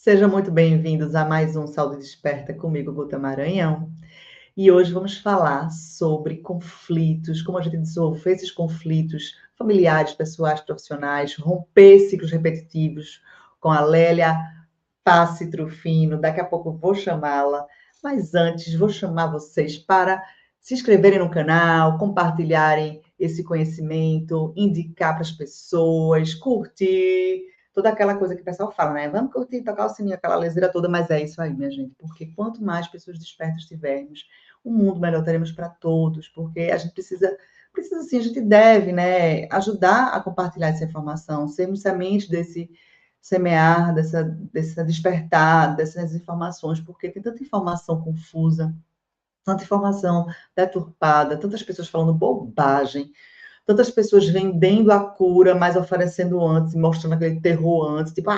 Sejam muito bem-vindos a mais um Saúde Desperta comigo, Guta Maranhão. E hoje vamos falar sobre conflitos, como a gente dissolver esses conflitos familiares, pessoais, profissionais, romper ciclos repetitivos com a Lélia Passe Trufino. Daqui a pouco eu vou chamá-la, mas antes vou chamar vocês para se inscreverem no canal, compartilharem esse conhecimento, indicar para as pessoas, curtir, toda aquela coisa que o pessoal fala, né? Vamos curtir, tocar o sininho, aquela leseira toda, mas é isso aí, minha gente, porque quanto mais pessoas despertas tivermos, um mundo melhor teremos para todos, porque a gente precisa sim, a gente deve, né, ajudar a compartilhar essa informação, sermos semente desse semear, dessa despertar, dessas informações, porque tem tanta informação confusa, tanta informação deturpada, tantas pessoas falando bobagem, tantas pessoas vendendo a cura, mas oferecendo antes, mostrando aquele terror antes, tipo,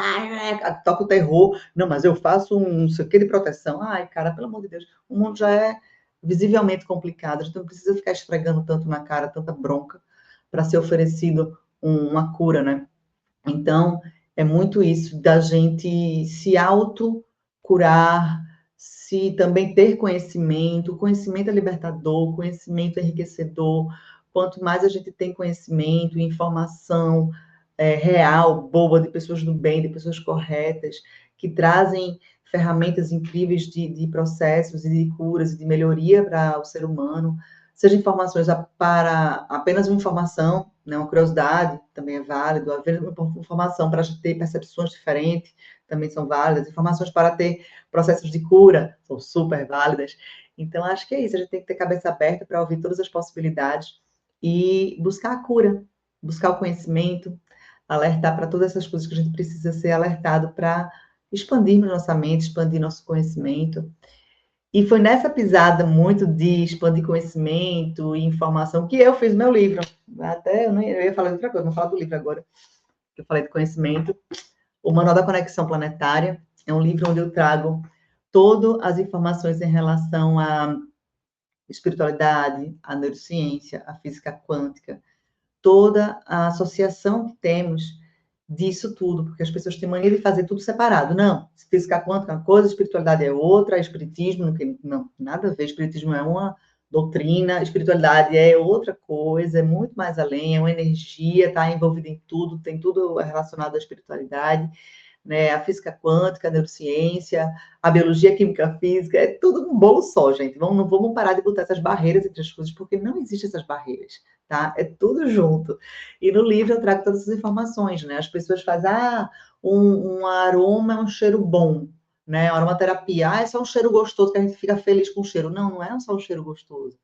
toca o terror, não, mas eu faço um não sei o que de proteção. Ai, cara, pelo amor de Deus, o mundo já é visivelmente complicado, a gente não precisa ficar esfregando tanto na cara, tanta bronca, para ser oferecido uma cura, né? Então, é muito isso da gente se autocurar, se também ter conhecimento. O conhecimento é libertador, o conhecimento é enriquecedor. Quanto mais a gente tem conhecimento, informação real, boa, de pessoas do bem, de pessoas corretas, que trazem ferramentas incríveis de processos e de curas e de melhoria para o ser humano, seja informações para apenas uma informação, né, uma curiosidade, também é válido, haver informação para a gente ter percepções diferentes, também são válidas, informações para ter processos de cura, são super válidas. Então, acho que é isso, a gente tem que ter cabeça aberta para ouvir todas as possibilidades e buscar a cura, buscar o conhecimento, alertar para todas essas coisas que a gente precisa ser alertado para expandirmos nossa mente, expandir nosso conhecimento. E foi nessa pisada muito de expandir conhecimento e informação que eu fiz meu livro. Até eu ia falar de outra coisa, não falar do livro agora, que eu falei de conhecimento. O Manual da Conexão Planetária é um livro onde eu trago todas as informações em relação à espiritualidade, à neurociência, à física quântica, toda a associação que temos disso tudo, porque as pessoas têm mania de fazer tudo separado. Não, física quântica é uma coisa, espiritualidade é outra, espiritismo, não, nada a ver, espiritismo é uma doutrina, espiritualidade é outra coisa, é muito mais além, é uma energia, está envolvida em tudo, tem tudo relacionado à espiritualidade, né? A física quântica, a neurociência, a biologia, a química, a física, é tudo um bolo só, gente. Não vamos parar de botar essas barreiras entre as coisas, porque não existem essas barreiras, tá? É tudo junto. E no livro eu trago todas essas informações, né? As pessoas fazem, um aroma é um cheiro bom, né? Aromaterapia, é só um cheiro gostoso que a gente fica feliz com o cheiro. Não, não é só um cheiro gostoso,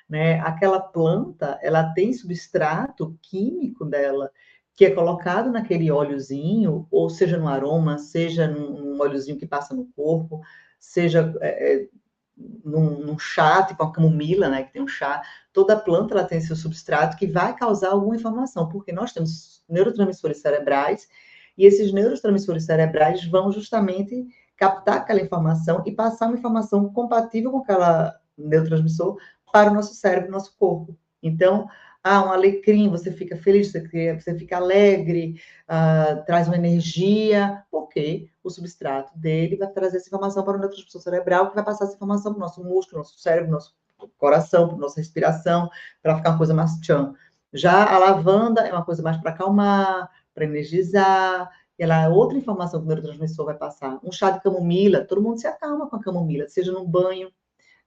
né? Aquela planta, ela tem substrato químico dela, que é colocado naquele óleozinho, ou seja no aroma, seja num óleozinho que passa no corpo, seja num chá, tipo a camomila, né, que tem um chá, toda planta ela tem seu substrato que vai causar alguma inflamação, porque nós temos neurotransmissores cerebrais, e esses neurotransmissores cerebrais vão justamente captar aquela informação e passar uma informação compatível com aquela neurotransmissor para o nosso cérebro, nosso corpo. Então, um alecrim, você fica feliz, você fica alegre, traz uma energia, porque o substrato dele vai trazer essa informação para o neurotransmissor cerebral, que vai passar essa informação para o nosso músculo, nosso cérebro, nosso coração, para a nossa respiração, para ficar uma coisa mais tchan. Já a lavanda é uma coisa mais para acalmar, para energizar, ela é outra informação que o neurotransmissor vai passar. Um chá de camomila, todo mundo se acalma com a camomila, seja num banho,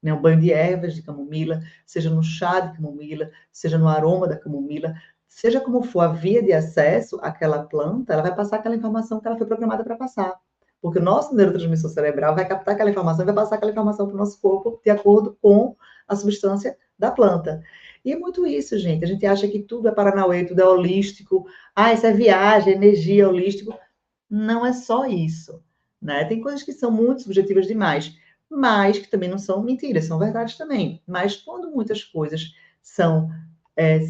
né, um banho de ervas de camomila, seja no chá de camomila, seja no aroma da camomila, seja como for a via de acesso àquela planta, ela vai passar aquela informação que ela foi programada para passar. Porque o nosso neurotransmissor cerebral vai captar aquela informação e vai passar aquela informação para o nosso corpo de acordo com a substância da planta. E é muito isso, gente. A gente acha que tudo é paranauê, tudo é holístico. Isso é viagem, energia, holístico. Não é só isso, né? Tem coisas que são muito subjetivas demais, mas que também não são mentiras, são verdades também. Mas quando muitas coisas são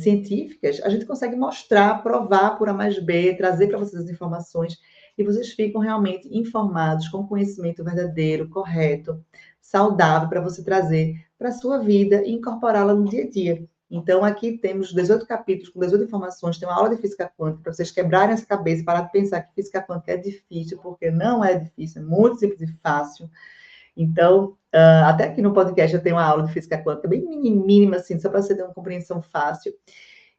científicas, a gente consegue mostrar, provar por A mais B, trazer para vocês as informações e vocês ficam realmente informados, com conhecimento verdadeiro, correto, saudável para você trazer para a sua vida e incorporá-la no dia a dia. Então, aqui temos 18 capítulos com 18 informações, tem uma aula de física quântica para vocês quebrarem essa cabeça e parar de pensar que física quântica é difícil, porque não é difícil, é muito simples e fácil. Então, até aqui no podcast eu tenho uma aula de física quântica bem mínima, assim, só para você ter uma compreensão fácil.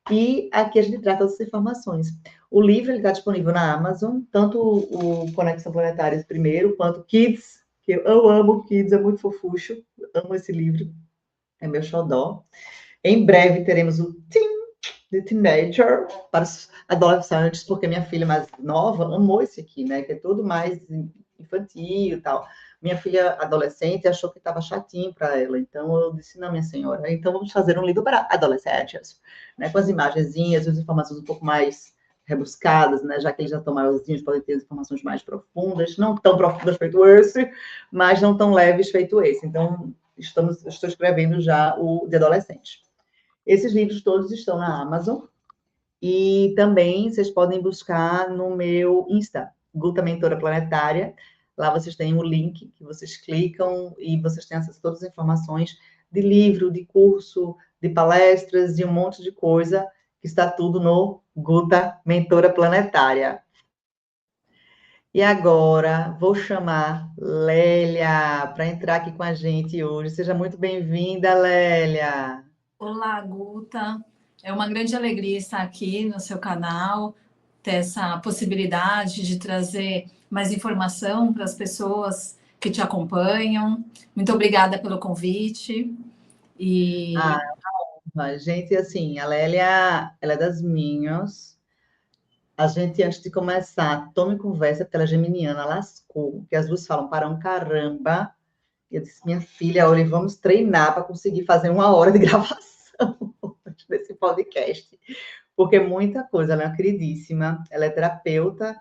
E aqui a gente trata essas informações. O livro está disponível na Amazon, tanto o Conexão Planetária primeiro, quanto Kids, que eu amo Kids, é muito fofucho, amo esse livro, é meu xodó. Em breve teremos o The Teenager, para os adolescentes, porque minha filha mais nova amou esse aqui, né? Que é tudo mais infantil e tal. Minha filha adolescente achou que estava chatinho para ela, então eu disse, não, minha senhora, então vamos fazer um livro para adolescentes, né? Com as imagenzinhas, as informações um pouco mais rebuscadas, né? Já que eles já estão maiorzinhos, podem ter as informações mais profundas, não tão profundas feito esse, mas não tão leves feito esse. Então, estou escrevendo já o de adolescente. Esses livros todos estão na Amazon e também vocês podem buscar no meu Insta, Guta Mentora Planetária. Lá vocês têm o link que vocês clicam e vocês têm acesso a todas as informações de livro, de curso, de palestras, de um monte de coisa, que está tudo no Guta Mentora Planetária. E agora vou chamar Lélia para entrar aqui com a gente hoje. Seja muito bem-vinda, Lélia. Olá, Guta. É uma grande alegria estar aqui no seu canal, ter essa possibilidade de trazer mais informação para as pessoas que te acompanham. Muito obrigada pelo convite. Gente, assim, a Lélia, ela é das minhas. A gente, antes de começar, tome conversa, porque ela é geminiana, lascou, que as duas falam para um caramba. E eu disse, minha filha, olha, vamos treinar para conseguir fazer 1 hora de gravação desse podcast. Porque é muita coisa, ela é uma queridíssima, ela é terapeuta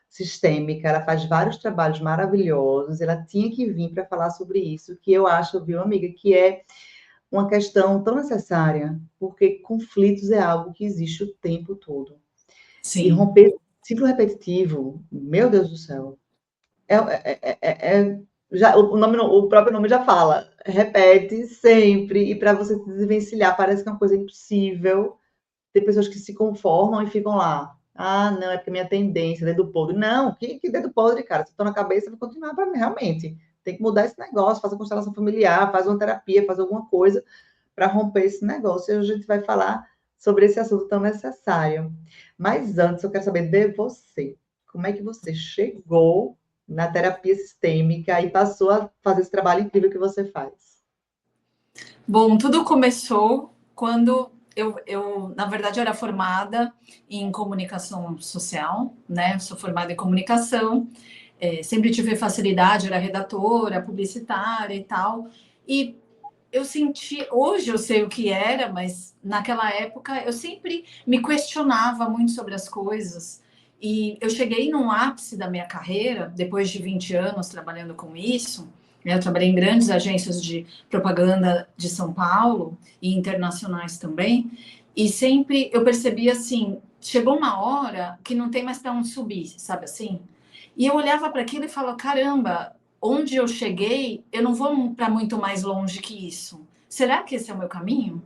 sistêmica, ela faz vários trabalhos maravilhosos, ela tinha que vir para falar sobre isso, que eu acho, viu, amiga, que é uma questão tão necessária, porque conflitos é algo que existe o tempo todo. Sim. E romper ciclo repetitivo, meu Deus do céu, já, o próprio nome já fala, repete sempre, e para você se desvencilhar parece que é uma coisa impossível. Tem pessoas que se conformam e ficam lá. Ah, não, é porque minha tendência, dedo podre. Não, que dedo podre, cara? Se tô na cabeça, vai continuar para mim, realmente. Tem que mudar esse negócio, fazer constelação familiar, faz uma terapia, faz alguma coisa para romper esse negócio. E hoje a gente vai falar sobre esse assunto tão necessário. Mas antes, eu quero saber de você. Como é que você chegou na terapia sistêmica e passou a fazer esse trabalho incrível que você faz? Bom, tudo começou quando na verdade, era formada em comunicação social, né? Sou formada em comunicação, sempre tive facilidade, era redatora, publicitária e tal. E eu senti, hoje eu sei o que era, mas naquela época eu sempre me questionava muito sobre as coisas. E eu cheguei num ápice da minha carreira, depois de 20 anos trabalhando com isso, né? Eu trabalhei em grandes agências de propaganda de São Paulo e internacionais também, e sempre eu percebi assim, chegou uma hora que não tem mais para onde subir, sabe assim? E eu olhava para aquilo e falava, caramba, onde eu cheguei, eu não vou para muito mais longe que isso. Será que esse é o meu caminho?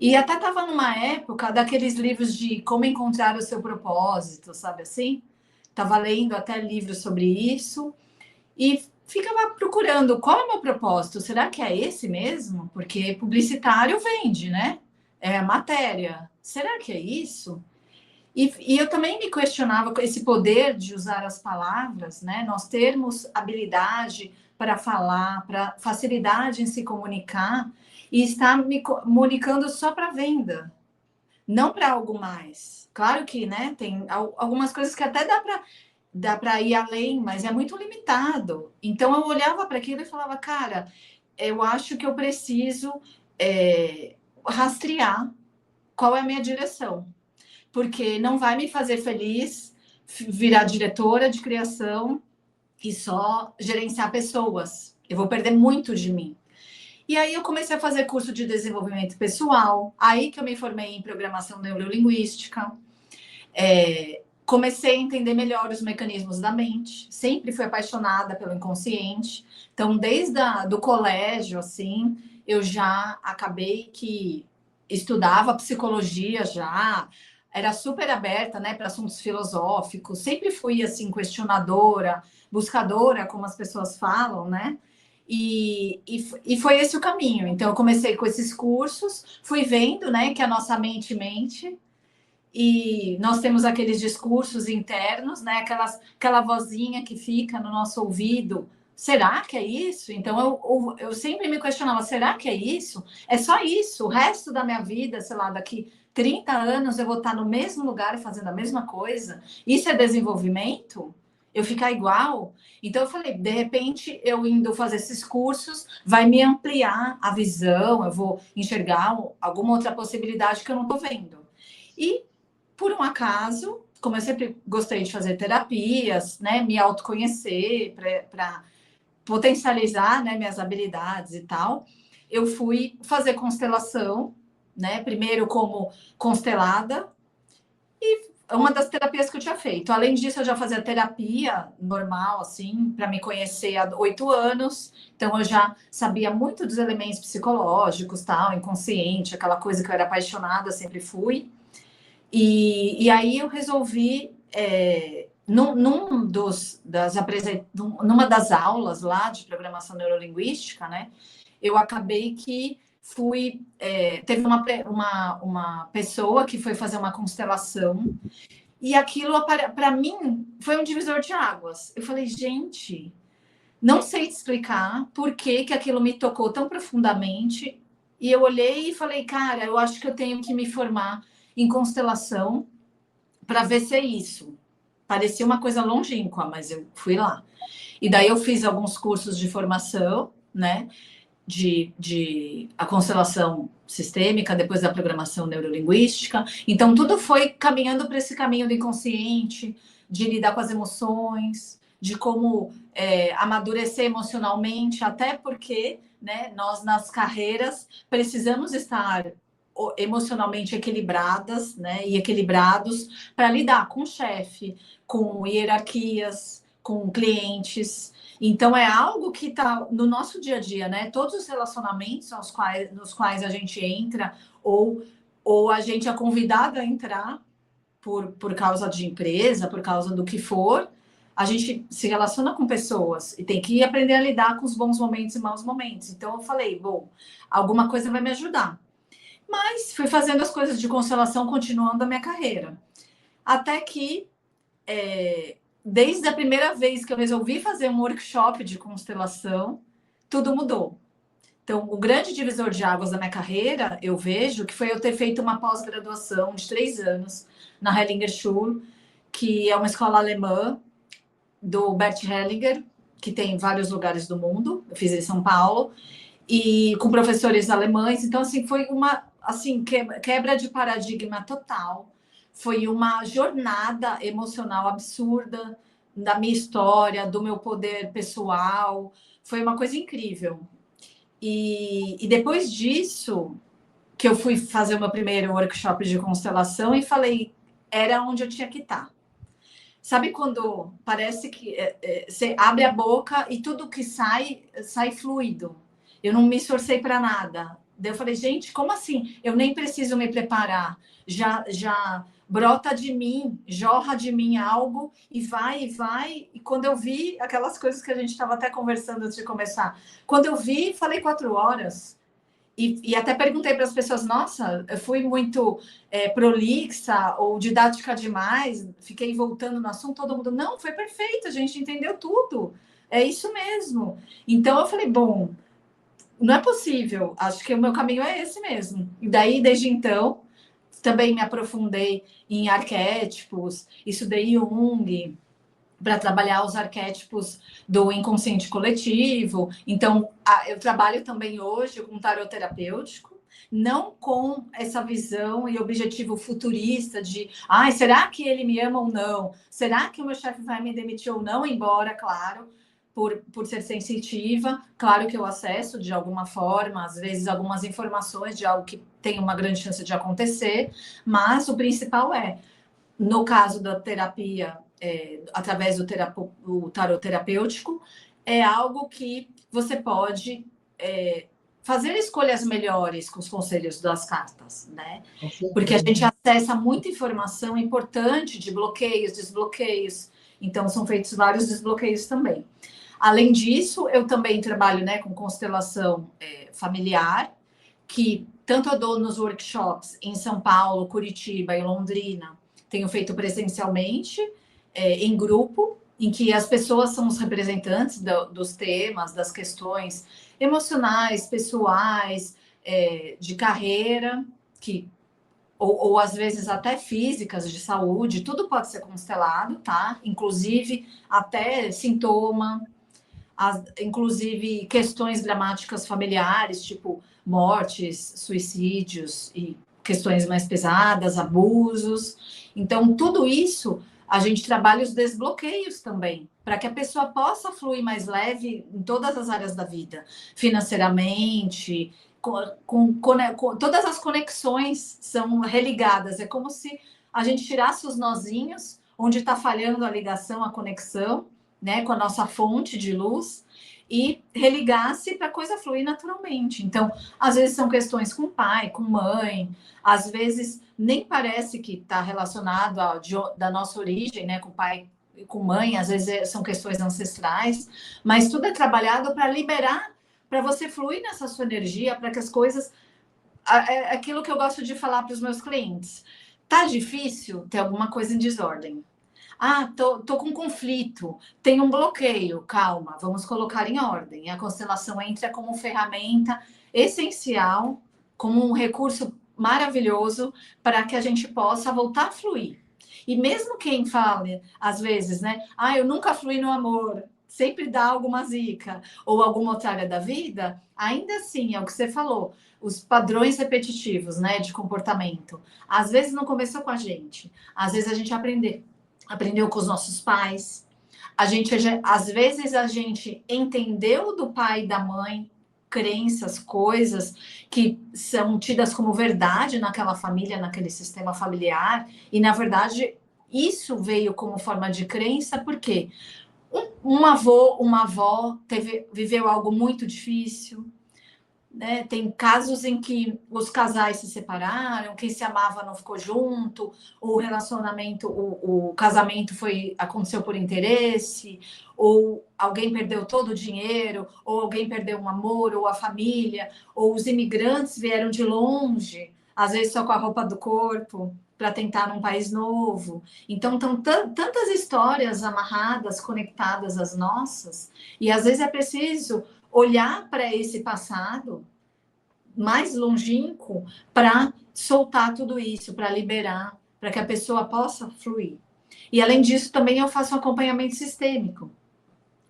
E até estava numa época daqueles livros de como encontrar o seu propósito, sabe assim? Estava lendo até livros sobre isso e ficava procurando qual é o meu propósito. Será que é esse mesmo? Porque publicitário vende, né? É matéria. Será que é isso? E eu também me questionava com esse poder de usar as palavras, né? Nós termos habilidade para falar, para facilidade em se comunicar e estar me comunicando só para venda, não para algo mais. Claro que, né, tem algumas coisas que até dá para ir além, mas é muito limitado. Então eu olhava para aquilo e falava, cara, eu acho que eu preciso rastrear qual é a minha direção, porque não vai me fazer feliz virar diretora de criação e só gerenciar pessoas. Eu vou perder muito de mim. E aí eu comecei a fazer curso de desenvolvimento pessoal, aí que eu me formei em programação neurolinguística, comecei a entender melhor os mecanismos da mente, sempre fui apaixonada pelo inconsciente, então desde do colégio, assim, eu já acabei que estudava psicologia já, era super aberta, né, para assuntos filosóficos, sempre fui assim questionadora, buscadora, como as pessoas falam, né? E foi esse o caminho. Então, eu comecei com esses cursos, fui vendo, né, que a nossa mente mente, e nós temos aqueles discursos internos, né, aquela vozinha que fica no nosso ouvido. Será que é isso? Então, eu sempre me questionava, será que é isso? É só isso? O resto da minha vida, sei lá, daqui 30 anos eu vou estar no mesmo lugar fazendo a mesma coisa? Isso é desenvolvimento? Eu ficar igual? Então, eu falei, de repente, eu indo fazer esses cursos, vai me ampliar a visão, eu vou enxergar alguma outra possibilidade que eu não estou vendo. E, por um acaso, como eu sempre gostei de fazer terapias, né, me autoconhecer, para potencializar, né, minhas habilidades e tal, eu fui fazer constelação, né, primeiro como constelada, e uma das terapias que eu tinha feito. Além disso, eu já fazia terapia normal, assim, para me conhecer há 8 anos, então eu já sabia muito dos elementos psicológicos, tal, inconsciente, aquela coisa que eu era apaixonada, sempre fui. E aí eu resolvi, numa das aulas lá de programação neurolinguística, né? Eu acabei que teve uma pessoa que foi fazer uma constelação, e aquilo, para mim, foi um divisor de águas. Eu falei, gente, não sei te explicar por que que aquilo me tocou tão profundamente. E eu olhei e falei, cara, eu acho que eu tenho que me formar em constelação para ver se é isso. Parecia uma coisa longínqua, mas eu fui lá. E daí eu fiz alguns cursos de formação, né? De a constelação sistêmica, depois da programação neurolinguística. Então, tudo foi caminhando para esse caminho do inconsciente, de lidar com as emoções, de como amadurecer emocionalmente, até porque, né, nós nas carreiras precisamos estar emocionalmente equilibradas, né, e equilibrados para lidar com o chefe, com hierarquias, com clientes. Então é algo que está no nosso dia a dia, né? Todos os relacionamentos nos quais a gente entra ou a gente é convidado a entrar por causa de empresa, por causa do que for, a gente se relaciona com pessoas e tem que aprender a lidar com os bons momentos e maus momentos. Então eu falei, bom, alguma coisa vai me ajudar. Mas fui fazendo as coisas de constelação, continuando a minha carreira. Até que, desde a primeira vez que eu resolvi fazer um workshop de constelação, tudo mudou. Então, o grande divisor de águas da minha carreira, eu vejo, que foi eu ter feito uma pós-graduação de 3 anos na Hellinger Schule, que é uma escola alemã do Bert Hellinger, que tem em vários lugares do mundo. Eu fiz em São Paulo, e com professores alemães. Então, assim, foi uma quebra de paradigma total. Foi uma jornada emocional absurda da minha história, do meu poder pessoal. Foi uma coisa incrível. E depois disso, que eu fui fazer o meu primeiro workshop de constelação e falei, era onde eu tinha que estar. Sabe quando parece que você abre a boca e tudo que sai fluido? Eu não me esforcei para nada. Daí eu falei, gente, como assim? Eu nem preciso me preparar. Já brota de mim, jorra de mim algo e vai, e vai. E quando eu vi aquelas coisas que a gente estava até conversando antes de começar, quando eu vi, falei 4 horas. E até perguntei para as pessoas, nossa, eu fui muito prolixa ou didática demais, fiquei voltando no assunto, todo mundo, não, foi perfeito, a gente entendeu tudo, é isso mesmo. Então eu falei, bom, não é possível, acho que o meu caminho é esse mesmo. E daí, desde então, também me aprofundei em arquétipos, estudei Jung, para trabalhar os arquétipos do inconsciente coletivo. Então, eu trabalho também hoje com tarot terapêutico, não com essa visão e objetivo futurista de, será que ele me ama ou não? Será que o meu chefe vai me demitir ou não? Embora, claro, por ser sensitiva, claro que eu acesso de alguma forma, às vezes, algumas informações de algo que tem uma grande chance de acontecer, mas o principal no caso da terapia, através do tarot terapêutico, é algo que você pode fazer escolhas melhores com os conselhos das cartas, né? Com Porque a certeza. gente acessa muita informação importante de bloqueios, desbloqueios. Então, são feitos vários desbloqueios também. Além disso, eu também trabalho, né, com constelação familiar, que tanto eu dou nos workshops em São Paulo, Curitiba e Londrina, tenho feito presencialmente, em grupo, em que as pessoas são os representantes dos temas, das questões emocionais, pessoais, de carreira, que ou às vezes até físicas, de saúde, tudo pode ser constelado, tá? Inclusive até sintoma, inclusive questões dramáticas familiares, tipo mortes, suicídios e questões mais pesadas, abusos. Então, tudo isso a gente trabalha os desbloqueios também, para que a pessoa possa fluir mais leve em todas as áreas da vida, financeiramente, todas as conexões são religadas. É como se a gente tirasse os nozinhos, onde está falhando a ligação, a conexão, né, com a nossa fonte de luz, e religasse para a coisa fluir naturalmente. Então, às vezes são questões com pai, com mãe, às vezes nem parece que está relacionado da nossa origem, né, com pai e com mãe, às vezes são questões ancestrais, mas tudo é trabalhado para liberar, para você fluir nessa sua energia, para que as coisas. É aquilo que eu gosto de falar para os meus clientes. Tá difícil? Tem alguma coisa em desordem. Ah, tô com conflito, tem um bloqueio. Calma, vamos colocar em ordem. A constelação entra como ferramenta essencial, como um recurso maravilhoso para que a gente possa voltar a fluir. E mesmo quem fale, às vezes, né? Ah, eu nunca fluí no amor, sempre dá alguma zica, ou alguma outra área da vida, ainda assim, é o que você falou, os padrões repetitivos, né, de comportamento. Às vezes não começou com a gente, às vezes a gente aprendeu com os nossos pais. Às vezes a gente entendeu do pai e da mãe crenças, coisas que são tidas como verdade naquela família, naquele sistema familiar, e na verdade isso veio como forma de crença porque um avô, uma avó viveu algo muito difícil, né? Tem casos em que os casais se separaram, quem se amava não ficou junto, o relacionamento, o casamento aconteceu por interesse, ou alguém perdeu todo o dinheiro, ou alguém perdeu um amor, ou a família, ou os imigrantes vieram de longe, às vezes só com a roupa do corpo, para tentar num país novo. Então, estão tantas histórias amarradas, conectadas às nossas, e às vezes é preciso olhar para esse passado mais longínquo para soltar tudo isso, para liberar, para que a pessoa possa fluir. E além disso, também eu faço um acompanhamento sistêmico,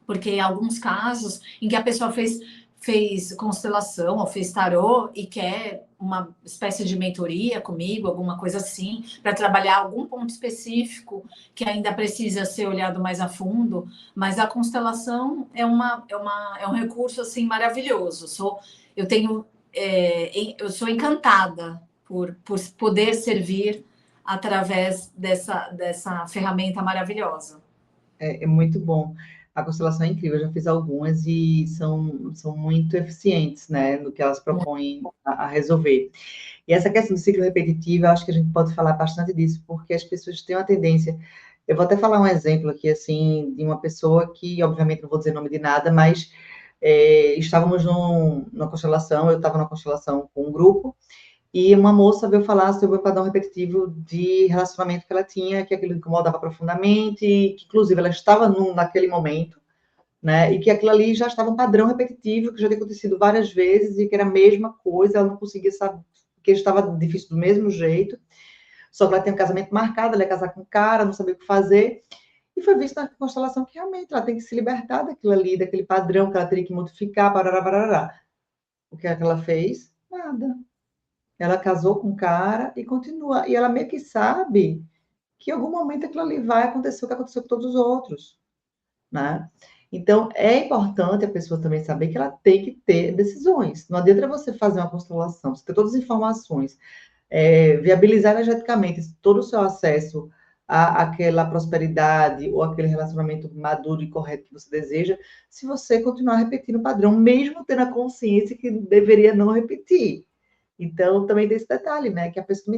porque em alguns casos em que a pessoa fez constelação ou fez tarô e quer uma espécie de mentoria comigo, alguma coisa assim, para trabalhar algum ponto específico que ainda precisa ser olhado mais a fundo, mas a constelação é um recurso assim maravilhoso. Eu sou encantada por poder servir através dessa ferramenta maravilhosa. É muito bom. A constelação é incrível, eu já fiz algumas e são muito eficientes, né, no que elas propõem a resolver. E essa questão do ciclo repetitivo, eu acho que a gente pode falar bastante disso, porque as pessoas têm uma tendência. Eu vou até falar um exemplo aqui, assim, de uma pessoa que, obviamente, não vou dizer nome de nada, mas estávamos numa constelação, eu estava numa constelação com um grupo, e uma moça veio falar sobre o padrão repetitivo de relacionamento que ela tinha, que aquilo incomodava profundamente, e que, inclusive, ela estava naquele momento, né? E que aquilo ali já estava um padrão repetitivo, que já tinha acontecido várias vezes, e que era a mesma coisa, ela não conseguia saber, que estava difícil do mesmo jeito, só que ela tem um casamento marcado, ela ia casar com um cara, não sabia o que fazer, e foi visto na constelação que realmente ela tem que se libertar daquilo ali, daquele padrão que ela teria que modificar, parará, parará. O que é que ela fez? Nada. Ela casou com o cara e continua. E ela meio que sabe que em algum momento aquilo ali vai acontecer o que aconteceu com todos os outros, né? Então, é importante a pessoa também saber que ela tem que ter decisões. Não adianta você fazer uma constelação, você ter todas as informações, viabilizar energeticamente todo o seu acesso aquela prosperidade ou aquele relacionamento maduro e correto que você deseja, se você continuar repetindo o padrão, mesmo tendo a consciência que deveria não repetir. Então, também tem esse detalhe, né? Que a pessoa,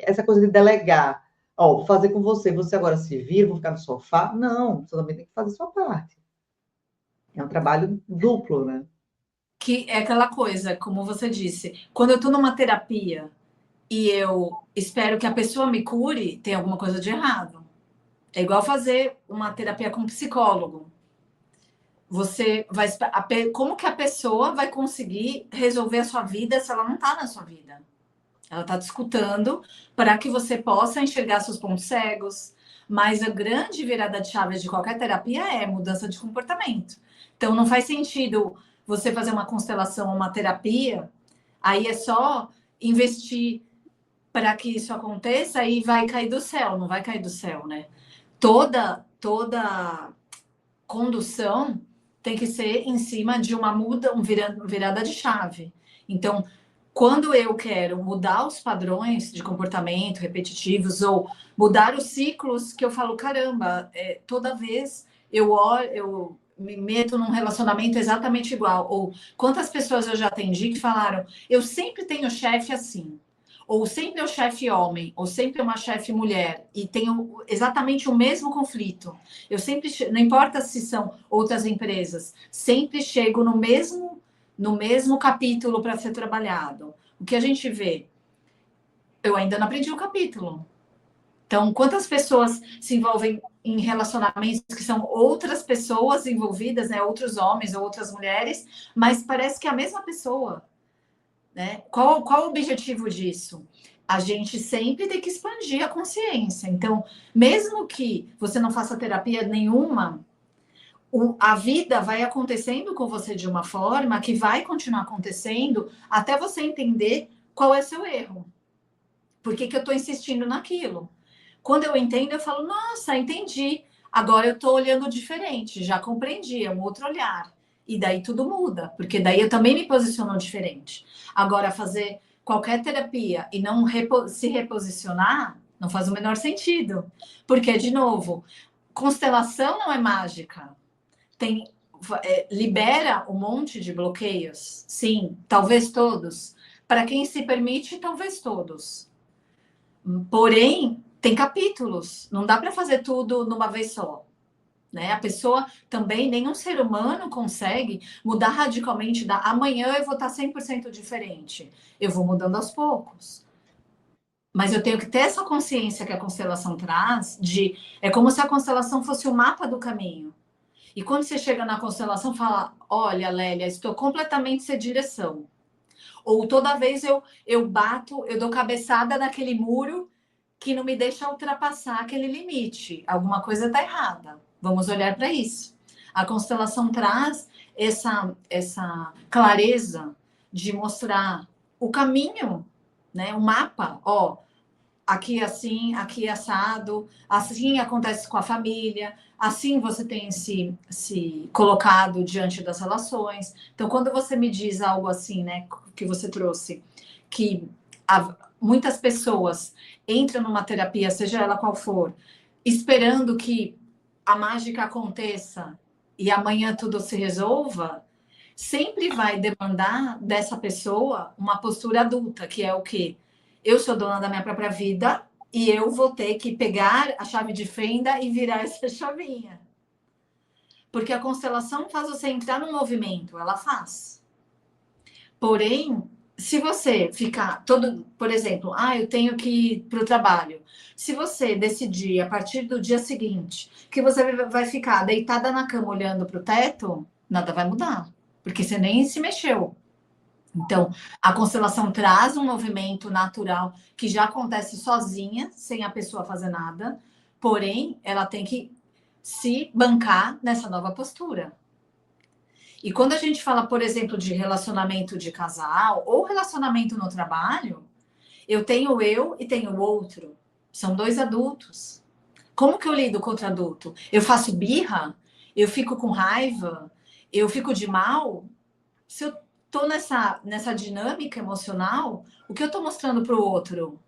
essa coisa de delegar, ó, vou fazer com você, você agora se vira, vou ficar no sofá. Não, você também tem que fazer a sua parte. É um trabalho duplo, né? Que é aquela coisa, como você disse, quando eu estou numa terapia e eu espero que a pessoa me cure, tem alguma coisa de errado. É igual fazer uma terapia com um psicólogo. Você vai. Como que a pessoa vai conseguir resolver a sua vida se ela não está na sua vida? Ela está te escutando para que você possa enxergar seus pontos cegos. Mas a grande virada de chave de qualquer terapia é mudança de comportamento. Então, não faz sentido você fazer uma constelação ou uma terapia, aí é só investir para que isso aconteça e vai cair do céu. Não vai cair do céu, né? Toda condução tem que ser em cima de uma virada de chave. Então, quando eu quero mudar os padrões de comportamento repetitivos ou mudar os ciclos, que eu falo, caramba, toda vez eu me meto num relacionamento exatamente igual. Ou quantas pessoas eu já atendi que falaram, eu sempre tenho chefe assim. Ou sempre é o chefe homem, ou sempre é uma chefe mulher, e tenho exatamente o mesmo conflito. Eu sempre, não importa se são outras empresas, sempre chego no mesmo capítulo para ser trabalhado. O que a gente vê? Eu ainda não aprendi o capítulo. Então, quantas pessoas se envolvem em relacionamentos que são outras pessoas envolvidas, né? Outros homens ou outras mulheres, mas parece que é a mesma pessoa, né? Qual o objetivo disso? A gente sempre tem que expandir a consciência. Então, mesmo que você não faça terapia nenhuma, a vida vai acontecendo com você de uma forma que vai continuar acontecendo até você entender qual é seu erro. Por que eu estou insistindo naquilo? Quando eu entendo, eu falo, nossa, entendi. Agora eu estou olhando diferente, já compreendi, é um outro olhar. E daí tudo muda, porque daí eu também me posiciono diferente. Agora, fazer qualquer terapia e não se reposicionar não faz o menor sentido. Porque, de novo, constelação não é mágica. Libera um monte de bloqueios, sim, talvez todos. Para quem se permite, talvez todos. Porém, tem capítulos, não dá para fazer tudo numa vez só. Né? A pessoa também, nenhum ser humano consegue mudar radicalmente da amanhã eu vou estar 100% diferente. Eu vou mudando aos poucos. Mas eu tenho que ter essa consciência que a constelação traz é como se a constelação fosse o mapa do caminho. E quando você chega na constelação, fala: olha, Lélia, estou completamente sem direção. Ou toda vez eu bato, eu dou cabeçada naquele muro que não me deixa ultrapassar aquele limite. Alguma coisa está errada. Vamos olhar para isso. A constelação traz essa clareza de mostrar o caminho, né? O mapa, ó. Aqui assim, aqui assado, assim acontece com a família, assim você tem se colocado diante das relações. Então, quando você me diz algo assim, né, que você trouxe, que muitas pessoas entram numa terapia, seja ela qual for, esperando que a mágica aconteça e amanhã tudo se resolva, sempre vai demandar dessa pessoa uma postura adulta, que é o quê? Eu sou dona da minha própria vida e eu vou ter que pegar a chave de fenda e virar essa chavinha. Porque a constelação faz você entrar no movimento, ela faz. Porém, se você ficar por exemplo, eu tenho que ir para o trabalho. Se você decidir a partir do dia seguinte que você vai ficar deitada na cama olhando para o teto, nada vai mudar, porque você nem se mexeu. Então, a constelação traz um movimento natural que já acontece sozinha, sem a pessoa fazer nada, porém, ela tem que se bancar nessa nova postura. E quando a gente fala, por exemplo, de relacionamento de casal ou relacionamento no trabalho, eu tenho eu e tenho o outro. São dois adultos. Como que eu lido com outro adulto? Eu faço birra? Eu fico com raiva? Eu fico de mal? Se eu tô nessa dinâmica emocional, o que eu tô mostrando para o outro?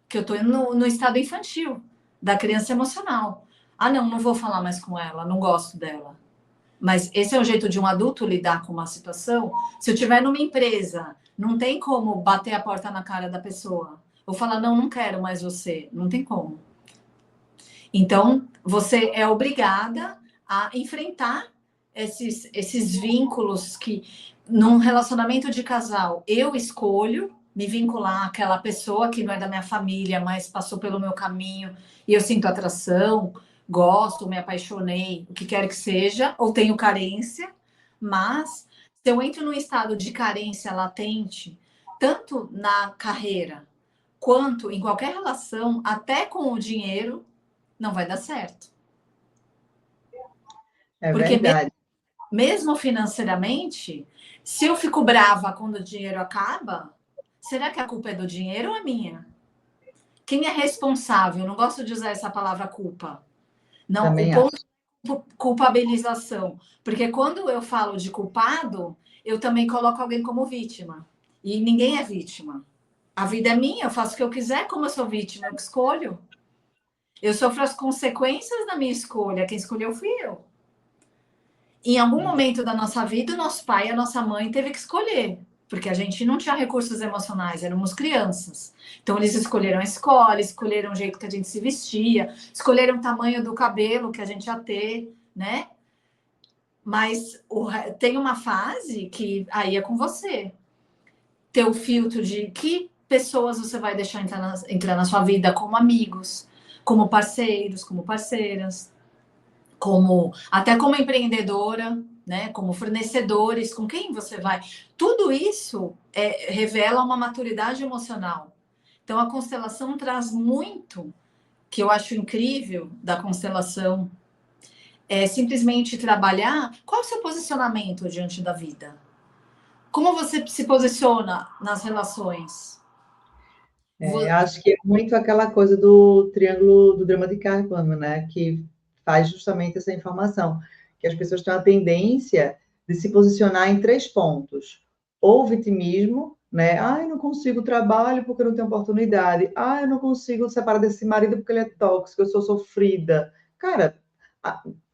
Que eu tô no estado infantil. da criança emocional. Ah, não vou falar mais com ela, não gosto dela. Mas esse é o jeito de um adulto lidar com uma situação. Se eu estiver numa empresa, não tem como bater a porta na cara da pessoa. Ou falar, não quero mais você. Não tem como. Então, você é obrigada a enfrentar esses vínculos que, num relacionamento de casal, eu escolho me vincular àquela pessoa que não é da minha família, mas passou pelo meu caminho e eu sinto atração, gosto, me apaixonei, o que quer que seja, ou tenho carência, mas se eu entro num estado de carência latente, tanto na carreira quanto em qualquer relação, até com o dinheiro, não vai dar certo. É Porque verdade. mesmo financeiramente, se eu fico brava quando o dinheiro acaba, será que a culpa é do dinheiro ou é minha? Quem é responsável? Não gosto de usar essa palavra culpa. Não, o Também acho. ponto é culpabilização. Porque quando eu falo de culpado, eu também coloco alguém como vítima. E ninguém é vítima. A vida é minha, eu faço o que eu quiser, como eu sou vítima, eu que escolho. Eu sofro as consequências da minha escolha. Quem escolheu fui eu. Em algum momento da nossa vida, o nosso pai e a nossa mãe teve que escolher, porque a gente não tinha recursos emocionais, éramos crianças. Então, eles escolheram a escola, escolheram o jeito que a gente se vestia, escolheram o tamanho do cabelo que a gente ia ter, né? Mas tem uma fase que aí é com você. Ter o filtro de que pessoas você vai deixar entrar na sua vida como amigos, como parceiros, como parceiras, até como empreendedora, né, como fornecedores, com quem você vai. Tudo isso revela uma maturidade emocional. Então, a constelação traz muito, que eu acho incrível da constelação, é simplesmente trabalhar qual é o seu posicionamento diante da vida. Como você se posiciona nas relações? Acho que é muito aquela coisa do triângulo do drama de Karpman, né? Que faz justamente essa informação, que as pessoas têm a tendência de se posicionar em 3 pontos. Ou vitimismo, né? Ah, eu não consigo trabalho porque eu não tenho oportunidade. Ah, eu não consigo separar desse marido porque ele é tóxico, eu sou sofrida. Cara,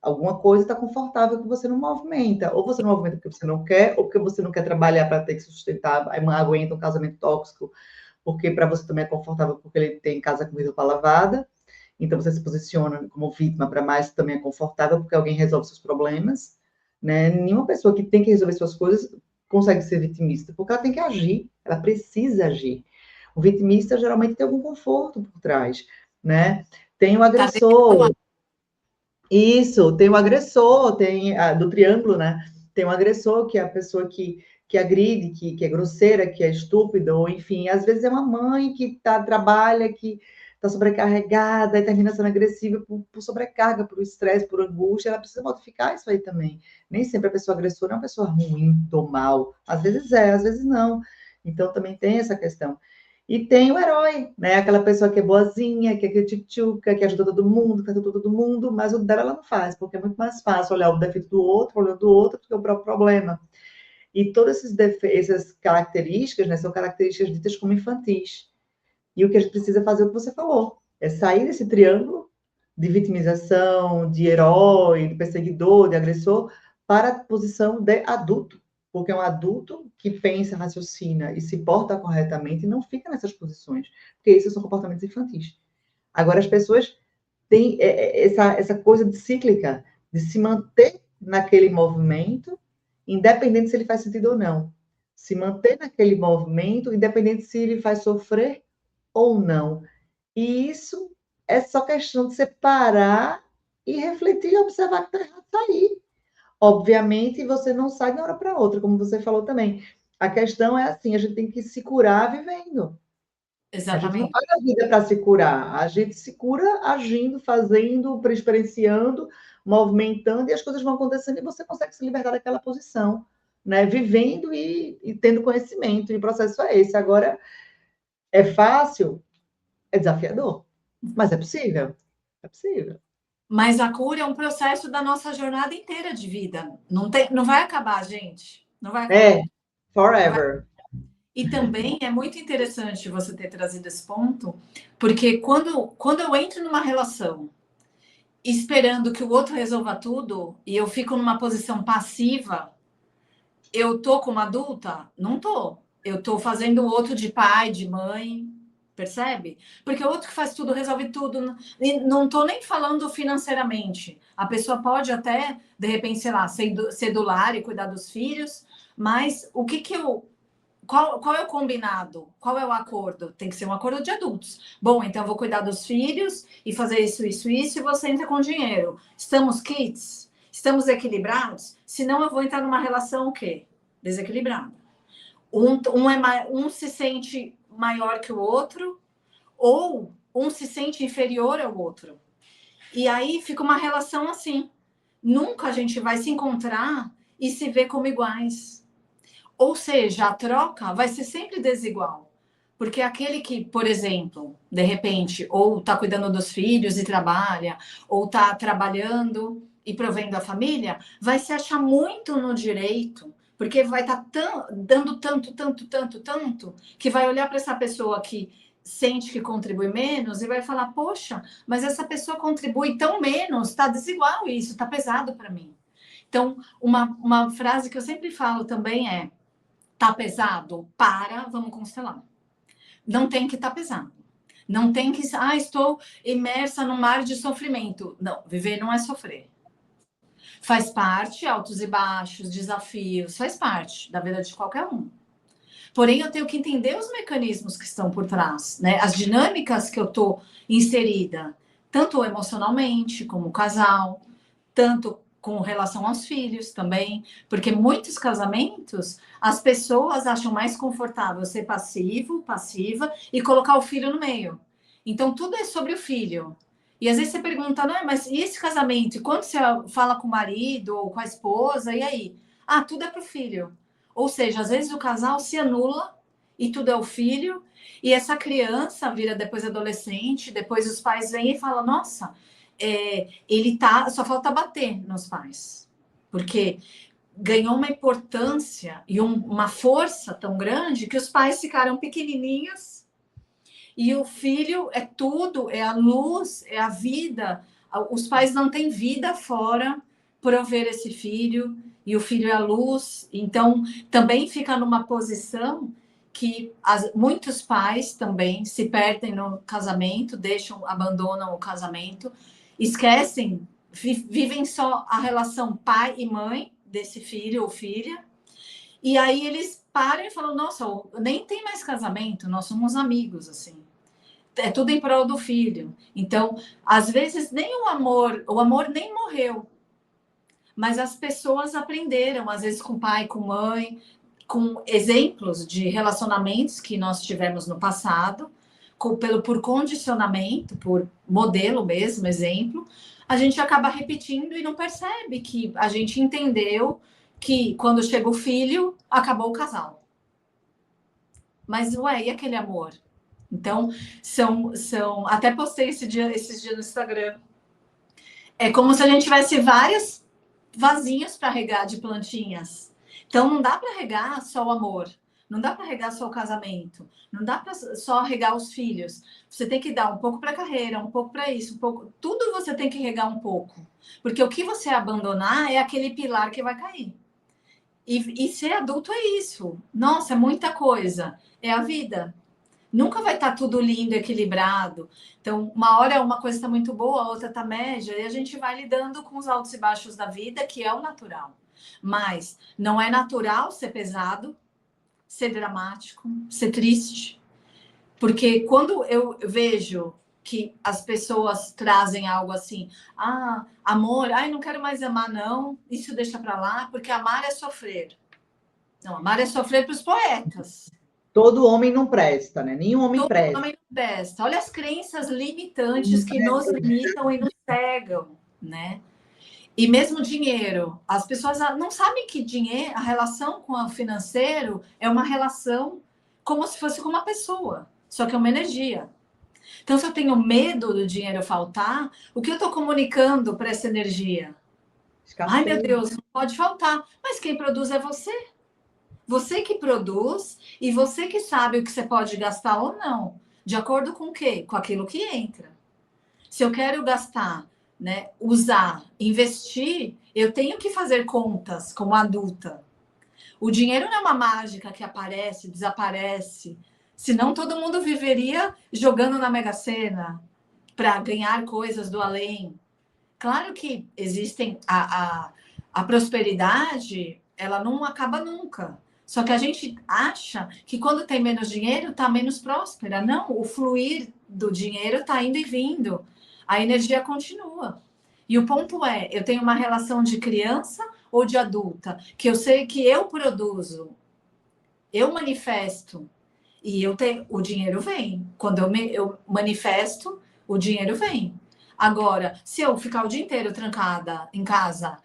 alguma coisa está confortável que você não movimenta. Ou você não movimenta porque você não quer, ou porque você não quer trabalhar para ter que sustentar, aguenta um casamento tóxico porque para você também é confortável porque ele tem casa com roupa lavada, então você se posiciona como vítima para mais também é confortável porque alguém resolve seus problemas, né? Nenhuma pessoa que tem que resolver suas coisas consegue ser vitimista, porque ela tem que agir, ela precisa agir. O vitimista geralmente tem algum conforto por trás, né? Tem o Tá agressor, isso, tem o agressor, tem do triângulo, né? Tem o agressor, que é a pessoa que agride, que é grosseira, que é estúpida, ou enfim, às vezes é uma mãe que trabalha, que está sobrecarregada e termina sendo agressiva por sobrecarga, por estresse, por angústia, ela precisa modificar isso aí também. Nem sempre a pessoa agressora é uma pessoa ruim ou mal. Às vezes não. Então também tem essa questão. E tem o herói, né? Aquela pessoa que é boazinha, que é tchutchuca, que ajuda todo mundo, que ajuda todo mundo, mas o dela ela não faz, porque é muito mais fácil olhar o defeito do outro, o problema do outro, do que o próprio problema. E todas essas características, né, são características ditas como infantis. E o que a gente precisa fazer é o que você falou, é sair desse triângulo de vitimização, de herói, de perseguidor, de agressor, para a posição de adulto. Porque é um adulto que pensa, raciocina e se porta corretamente e não fica nessas posições. Porque esses são comportamentos infantis. Agora, as pessoas têm essa coisa de cíclica, de se manter naquele movimento, independente se ele faz sentido ou não. Se manter naquele movimento, independente se ele faz sofrer ou não. E isso é só questão de separar e refletir e observar que está errado sair. Obviamente, você não sai de uma hora para outra, como você falou também. A questão é assim, a gente tem que se curar vivendo. A gente não Exatamente. faz a vida para se curar. A gente se cura agindo, fazendo, experienciando, movimentando, e as coisas vão acontecendo e você consegue se libertar daquela posição, né? Vivendo e tendo conhecimento. E o processo é esse. Agora, é fácil? É desafiador. Mas é possível. É possível. Mas a cura é um processo da nossa jornada inteira de vida. Não vai acabar, gente. Não vai acabar. É, forever. E também é muito interessante você ter trazido esse ponto, porque quando eu entro numa relação esperando que o outro resolva tudo e eu fico numa posição passiva, eu tô como adulta? Não tô. Eu tô fazendo o outro de pai, de mãe, percebe? Porque o outro que faz tudo, resolve tudo. E não tô nem falando financeiramente. A pessoa pode até, de repente, sei lá, ser do lar e cuidar dos filhos, mas o que que eu qual é o combinado? Qual é o acordo? Tem que ser um acordo de adultos. Bom, então eu vou cuidar dos filhos e fazer isso, e você entra com dinheiro. Estamos kits? Estamos equilibrados? Senão eu vou entrar numa relação o quê? Desequilibrada. Um se sente maior que o outro, ou um se sente inferior ao outro. E aí fica uma relação assim. Nunca a gente vai se encontrar e se ver como iguais. Ou seja, a troca vai ser sempre desigual. Porque aquele que, por exemplo, de repente, ou está cuidando dos filhos e trabalha, ou está trabalhando e provendo a família, vai se achar muito no direito, porque vai estar dando tanto, que vai olhar para essa pessoa que sente que contribui menos e vai falar: poxa, mas essa pessoa contribui tão menos, está desigual isso, está pesado para mim. Então, uma frase que eu sempre falo também é: tá pesado? Vamos constelar. Não tem que estar pesado. Não tem que, estou imersa no mar de sofrimento. Não, viver não é sofrer. Faz parte, altos e baixos, desafios, faz parte da vida de qualquer um. Porém, eu tenho que entender os mecanismos que estão por trás, né? As dinâmicas que eu estou inserida, tanto emocionalmente, como casal, tanto com relação aos filhos também, porque muitos casamentos as pessoas acham mais confortável ser passivo, passiva e colocar o filho no meio. Então tudo é sobre o filho. E às vezes você pergunta, não, mas e esse casamento? E quando você fala com o marido ou com a esposa, e aí? Ah, tudo é para o filho. Ou seja, às vezes o casal se anula e tudo é o filho, e essa criança vira depois adolescente, depois os pais vêm e falam, nossa, ele só falta bater nos pais, porque ganhou uma importância e uma força tão grande que os pais ficaram pequenininhos e o filho é tudo, é a luz, é a vida. Os pais não têm vida fora prover esse filho e o filho é a luz. Então, também fica numa posição que muitos pais também se perdem no casamento, abandonam o casamento, esquecem, vivem só a relação pai e mãe desse filho ou filha, e aí eles param e falam, nossa, nem tem mais casamento, nós somos amigos, assim. É tudo em prol do filho. Então, às vezes, nem o amor nem morreu, mas as pessoas aprenderam, às vezes com pai, com mãe, com exemplos de relacionamentos que nós tivemos no passado, por condicionamento, por modelo mesmo, exemplo, a gente acaba repetindo e não percebe que a gente entendeu que quando chega o filho, acabou o casal. Mas, ué, e aquele amor? Então, até postei esses dias no Instagram. É como se a gente tivesse vários vasinhos para regar de plantinhas. Então, não dá para regar só o amor. Não dá para regar só o casamento. Não dá para só regar os filhos. Você tem que dar um pouco para a carreira, um pouco para isso, um pouco. Tudo você tem que regar um pouco. Porque o que você abandonar é aquele pilar que vai cair. E ser adulto é isso. Nossa, é muita coisa. É a vida. Nunca vai estar tudo lindo, equilibrado. Então, uma hora uma coisa está muito boa, a outra está média, e a gente vai lidando com os altos e baixos da vida, que é o natural. Mas não é natural ser pesado, ser dramático, ser triste. Porque quando eu vejo que as pessoas trazem algo assim, amor, não quero mais amar, não, isso deixa para lá, porque amar é sofrer. Não, amar é sofrer para os poetas. Todo homem não presta, né? Nenhum homem Todo presta. homem não presta. Olha as crenças limitantes que nos limitam e nos cegam, né? E mesmo dinheiro, as pessoas não sabem que dinheiro, a relação com o financeiro é uma relação como se fosse com uma pessoa, só que é uma energia. Então, se eu tenho medo do dinheiro faltar, o que eu estou comunicando para essa energia? Ai, meu Deus, não pode faltar. Mas quem produz é você. Você que produz e você que sabe o que você pode gastar ou não. De acordo com o quê? Com aquilo que entra. Se eu quero gastar, né, usar, investir, eu tenho que fazer contas como adulta. O dinheiro não é uma mágica que aparece, desaparece. Senão todo mundo viveria jogando na Mega Sena para ganhar coisas do além. Claro que existem a prosperidade, ela não acaba nunca. Só que a gente acha que quando tem menos dinheiro, está menos próspera. Não, o fluir do dinheiro está indo e vindo. A energia continua. E o ponto é, eu tenho uma relação de criança ou de adulta, que eu sei que eu produzo, eu manifesto, e eu tenho, o dinheiro vem. Quando eu manifesto, o dinheiro vem. Agora, se eu ficar o dia inteiro trancada em casa,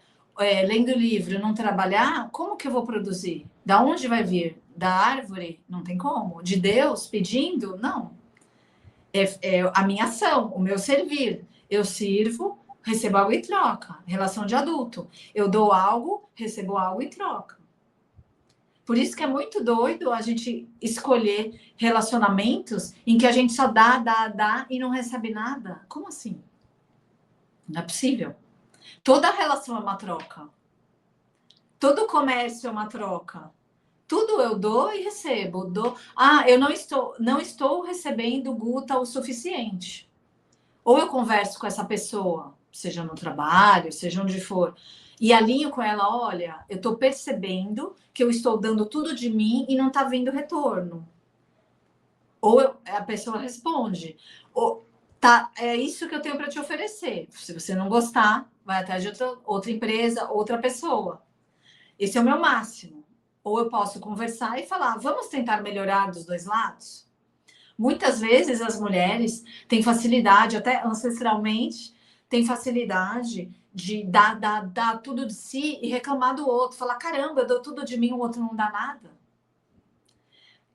lendo livro, não trabalhar, como que eu vou produzir? Da onde vai vir? Da árvore? Não tem como. De Deus pedindo? Não. É a minha ação, o meu servir. Eu sirvo, recebo algo em troca. Relação de adulto. Eu dou algo, recebo algo em troca. Por isso que é muito doido a gente escolher relacionamentos em que a gente só dá e não recebe nada. Como assim? Não é possível. Toda relação é uma troca. Todo comércio é uma troca. Tudo eu dou e recebo. Eu não estou recebendo Guta o suficiente. Ou eu converso com essa pessoa, seja no trabalho, seja onde for, e alinho com ela, olha, eu estou percebendo que eu estou dando tudo de mim e não está vindo retorno. A pessoa responde, é isso que eu tenho para te oferecer. Se você não gostar, vai atrás de outra empresa, outra pessoa. Esse é o meu máximo. Ou eu posso conversar e falar, vamos tentar melhorar dos dois lados? Muitas vezes as mulheres têm facilidade, até ancestralmente, têm facilidade de dar tudo de si e reclamar do outro. Falar, caramba, eu dou tudo de mim, o outro não dá nada.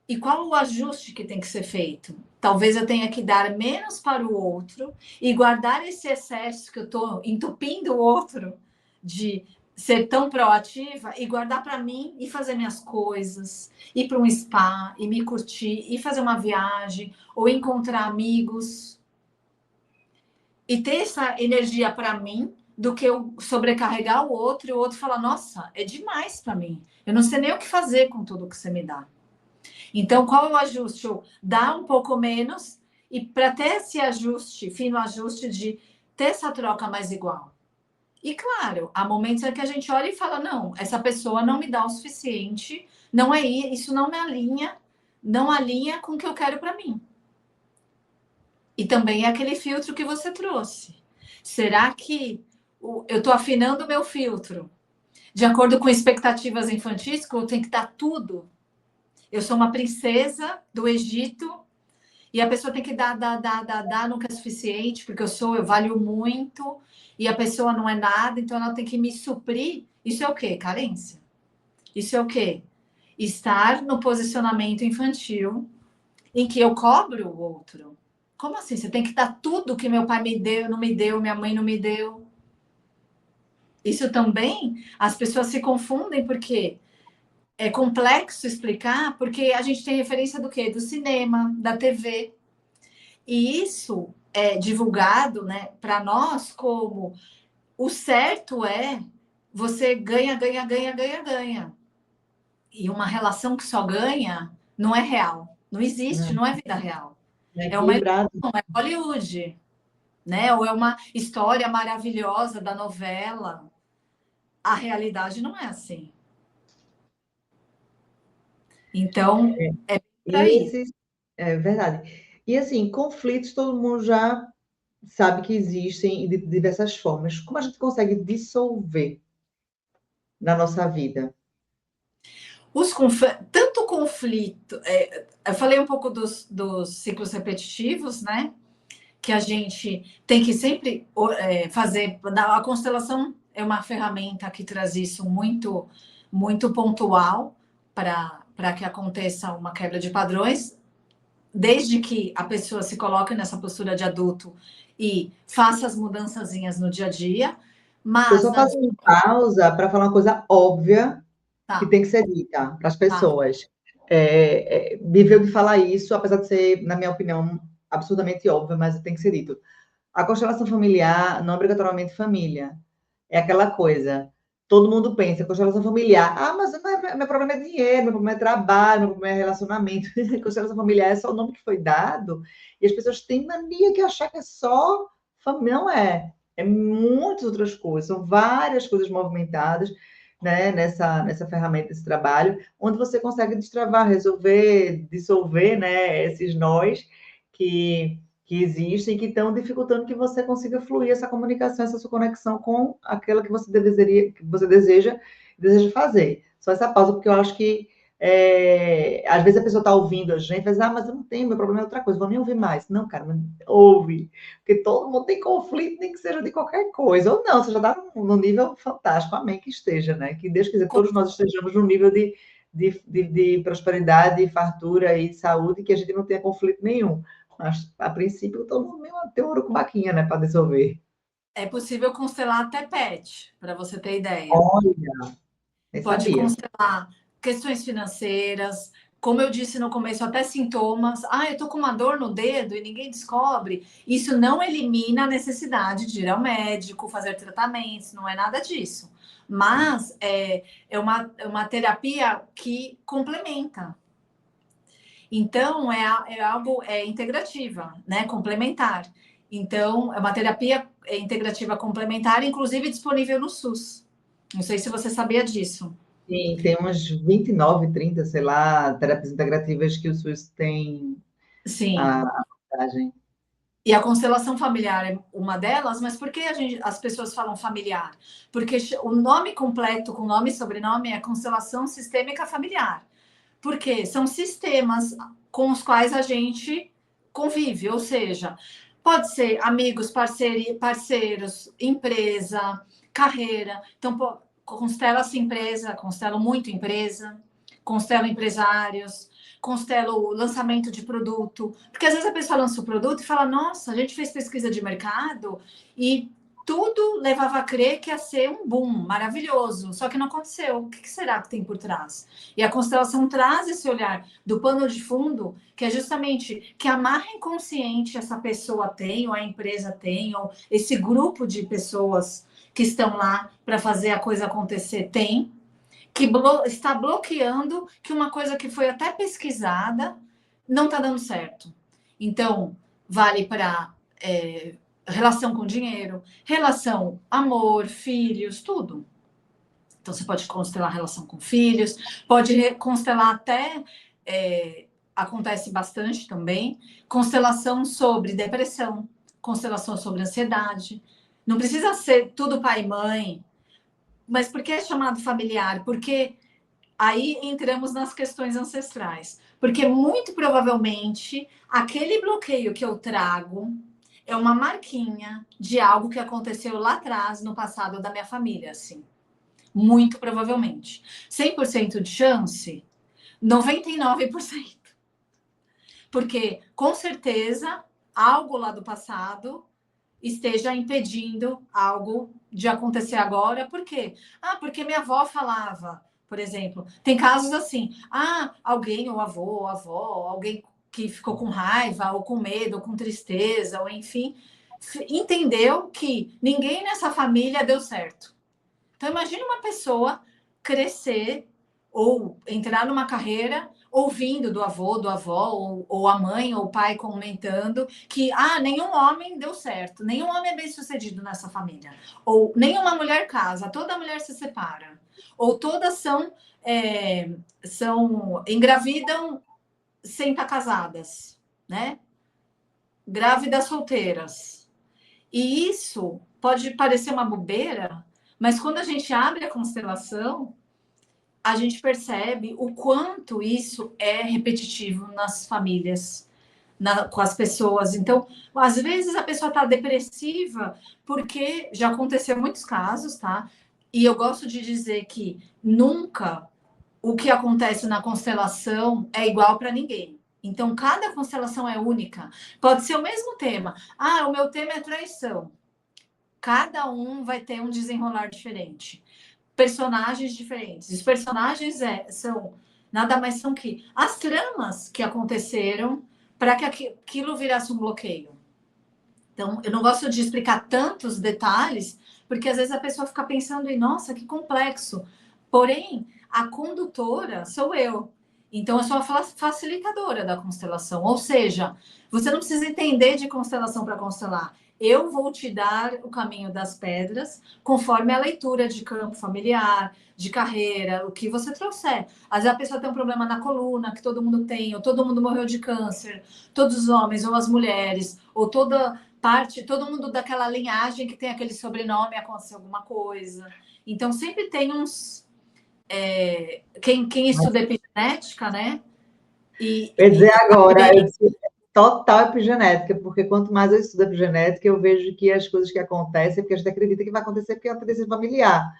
E qual o ajuste que tem que ser feito? Talvez eu tenha que dar menos para o outro e guardar esse excesso que eu estou entupindo o outro de ser tão proativa e guardar para mim e fazer minhas coisas, ir para um spa e me curtir, e fazer uma viagem ou encontrar amigos e ter essa energia para mim do que eu sobrecarregar o outro e o outro falar, nossa, é demais para mim. Eu não sei nem o que fazer com tudo que você me dá. Então, qual é o ajuste? Eu dar um pouco menos e para ter esse ajuste, fino ajuste de ter essa troca mais igual. E claro, há momentos em que a gente olha e fala, não, essa pessoa não me dá o suficiente, não é isso, não me alinha, não alinha com o que eu quero para mim. E também é aquele filtro que você trouxe. Será que eu estou afinando o meu filtro de acordo com expectativas infantis, que eu tenho que dar tudo? Eu sou uma princesa do Egito e a pessoa tem que dar, nunca é suficiente, porque eu valho muito e a pessoa não é nada, então ela tem que me suprir. Isso é o quê? Carência. Isso é o quê? Estar no posicionamento infantil em que eu cobro o outro. Como assim? Você tem que dar tudo que meu pai me deu, não me deu, minha mãe não me deu. Isso também, as pessoas se confundem porque é complexo explicar, porque a gente tem referência do quê? Do cinema, da TV. E isso é divulgado, né, para nós como o certo é você ganha, ganha, ganha, ganha, ganha. E uma relação que só ganha não é real. Não existe, não é vida real. É uma ilusão, é Hollywood, né? Ou é uma história maravilhosa da novela. A realidade não é assim. Então, é por aí. É verdade. E assim, conflitos todo mundo já sabe que existem de diversas formas. Como a gente consegue dissolver na nossa vida? Tanto conflito, eu falei um pouco dos ciclos repetitivos, né? Que a gente tem que sempre fazer. A constelação é uma ferramenta que traz isso muito, muito pontual para que aconteça uma quebra de padrões, desde que a pessoa se coloque nessa postura de adulto e faça as mudançazinhas no dia a dia. Eu Mas só faço uma pausa para falar uma coisa óbvia Tá, que tem que ser dita para as tá. pessoas. Me veio de falar isso, apesar de ser, na minha opinião, absurdamente óbvio, mas tem que ser dito. A constelação familiar não é obrigatoriamente família. É aquela coisa. Todo mundo pensa, constelação familiar. Ah, mas meu problema é dinheiro, meu problema é trabalho, meu problema é relacionamento. Constelação familiar é só o nome que foi dado. E as pessoas têm mania de achar que é só família. Não é. É muitas outras coisas. São várias coisas movimentadas, né, nessa ferramenta, esse trabalho, onde você consegue destravar, resolver, dissolver, né, esses nós que existem, que estão dificultando que você consiga fluir essa comunicação, essa sua conexão com aquela que você desejaria, que você deseja fazer. Só essa pausa, porque eu acho que às vezes a pessoa está ouvindo a gente, mas, mas eu não tenho, meu problema é outra coisa, vou nem ouvir mais. Não, cara, ouve, porque todo mundo tem conflito, nem que seja de qualquer coisa, ou não, você já está num nível fantástico, amém que esteja, né? Que Deus quiser, todos nós estejamos num nível de prosperidade, fartura e saúde, que a gente não tenha conflito nenhum. Mas, a princípio, todo mundo tem um urucubaquinha, né, para dissolver. É possível constelar até pet, para você ter ideia. Olha, nem Pode sabia. constelar questões financeiras, como eu disse no começo, até sintomas. Ah, eu tô com uma dor no dedo e ninguém descobre. Isso não elimina a necessidade de ir ao médico, fazer tratamentos, não é nada disso. Mas é uma terapia que complementa. Então, é algo integrativa, né? Complementar. Então, é uma terapia integrativa complementar, inclusive disponível no SUS. Não sei se você sabia disso. Sim, tem umas 29, 30, sei lá, terapias integrativas que o SUS tem Sim. a vantagem. E a constelação familiar é uma delas, mas por que as pessoas falam familiar? Porque o nome completo, com nome e sobrenome, é constelação sistêmica familiar. Porque são sistemas com os quais a gente convive, ou seja, pode ser amigos, parceiros, empresa, carreira. Então, constela-se empresa, constela muito empresa, constela empresários, constela o lançamento de produto. Porque às vezes a pessoa lança o produto e fala: nossa, a gente fez pesquisa de mercado e tudo levava a crer que ia ser um boom maravilhoso, só que não aconteceu. O que será que tem por trás? E a constelação traz esse olhar do pano de fundo, que é justamente que amarra inconsciente essa pessoa tem, ou a empresa tem, ou esse grupo de pessoas que estão lá para fazer a coisa acontecer tem, que está bloqueando que uma coisa que foi até pesquisada não está dando certo. Então, vale para relação com dinheiro, relação amor, filhos, tudo. Então, você pode constelar relação com filhos, pode constelar até. Acontece bastante também. Constelação sobre depressão, constelação sobre ansiedade. Não precisa ser tudo pai e mãe, mas por que é chamado familiar? Porque aí entramos nas questões ancestrais. Porque muito provavelmente aquele bloqueio que eu trago é uma marquinha de algo que aconteceu lá atrás, no passado da minha família, assim. Muito provavelmente. 100% de chance? 99%. Porque, com certeza, algo lá do passado esteja impedindo algo de acontecer agora. Por quê? Ah, porque minha avó falava, por exemplo. Tem casos assim, alguém, ou avô, ou avó, alguém que ficou com raiva, ou com medo, ou com tristeza, ou enfim, entendeu que ninguém nessa família deu certo. Então, imagine uma pessoa crescer ou entrar numa carreira ouvindo do avô, do avó, ou a mãe ou o pai comentando que nenhum homem deu certo, nenhum homem é bem sucedido nessa família, ou nenhuma mulher casa, toda mulher se separa, ou todas são engravidam sem estar casadas, né? Grávidas solteiras. E isso pode parecer uma bobeira, mas quando a gente abre a constelação, a gente percebe o quanto isso é repetitivo nas famílias, com as pessoas. Então, às vezes a pessoa está depressiva, porque já aconteceu muitos casos, tá? E eu gosto de dizer que nunca o que acontece na constelação é igual para ninguém. Então, cada constelação é única. Pode ser o mesmo tema. O meu tema é traição. Cada um vai ter um desenrolar diferente. personagens diferentes. Os personagens são nada mais são que as tramas que aconteceram para que aquilo virasse um bloqueio. Então, eu não gosto de explicar tantos detalhes, porque às vezes a pessoa fica pensando em, nossa, que complexo. Porém, a condutora sou eu. Então, eu sou a facilitadora da constelação. Ou seja, você não precisa entender de constelação para constelar. Eu vou te dar o caminho das pedras, conforme a leitura de campo familiar, de carreira, o que você trouxer. Às vezes a pessoa tem um problema na coluna, que todo mundo tem, ou todo mundo morreu de câncer, todos os homens ou as mulheres, ou toda parte, todo mundo daquela linhagem que tem aquele sobrenome, aconteceu alguma coisa. Então, sempre tem uns... quem estuda epigenética, né? Pois é, agora, eu disse, total epigenética, porque quanto mais eu estudo epigenética, eu vejo que as coisas que acontecem, porque a gente acredita que vai acontecer porque é uma tendência familiar.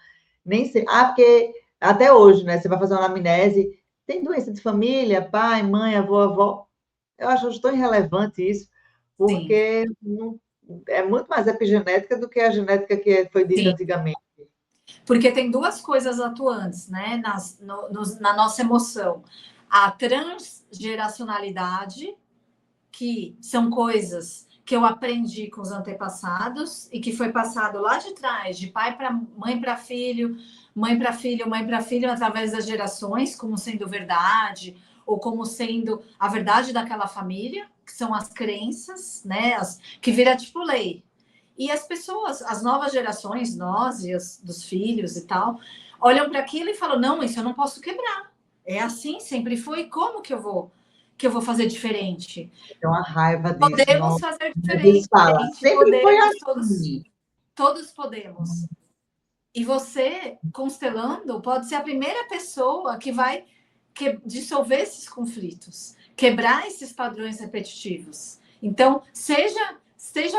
Nem sei. Porque até hoje, né? Você vai fazer uma anamnese, tem doença de família, pai, mãe, avô, avó. Eu acho tão irrelevante isso, Sim, porque não, é muito mais epigenética do que a genética que foi dita sim. antigamente. Porque tem duas coisas atuantes, né, na nossa emoção. A transgeracionalidade, que são coisas que eu aprendi com os antepassados e que foi passado lá de trás, de pai para mãe para filho, mãe para filho, mãe para filho, através das gerações, como sendo verdade, ou como sendo a verdade daquela família, que são as crenças, né, que vira tipo lei. E as pessoas, as novas gerações, nós e dos filhos e tal, olham para aquilo e falam: não, isso eu não posso quebrar. É assim, sempre foi. Como que eu vou fazer diferente? Tem uma raiva disso, Podemos não. fazer Deus diferente, fala, sempre foi podemos, assim. todos podemos. E você, constelando, pode ser a primeira pessoa que vai dissolver esses conflitos, quebrar esses padrões repetitivos. Então, seja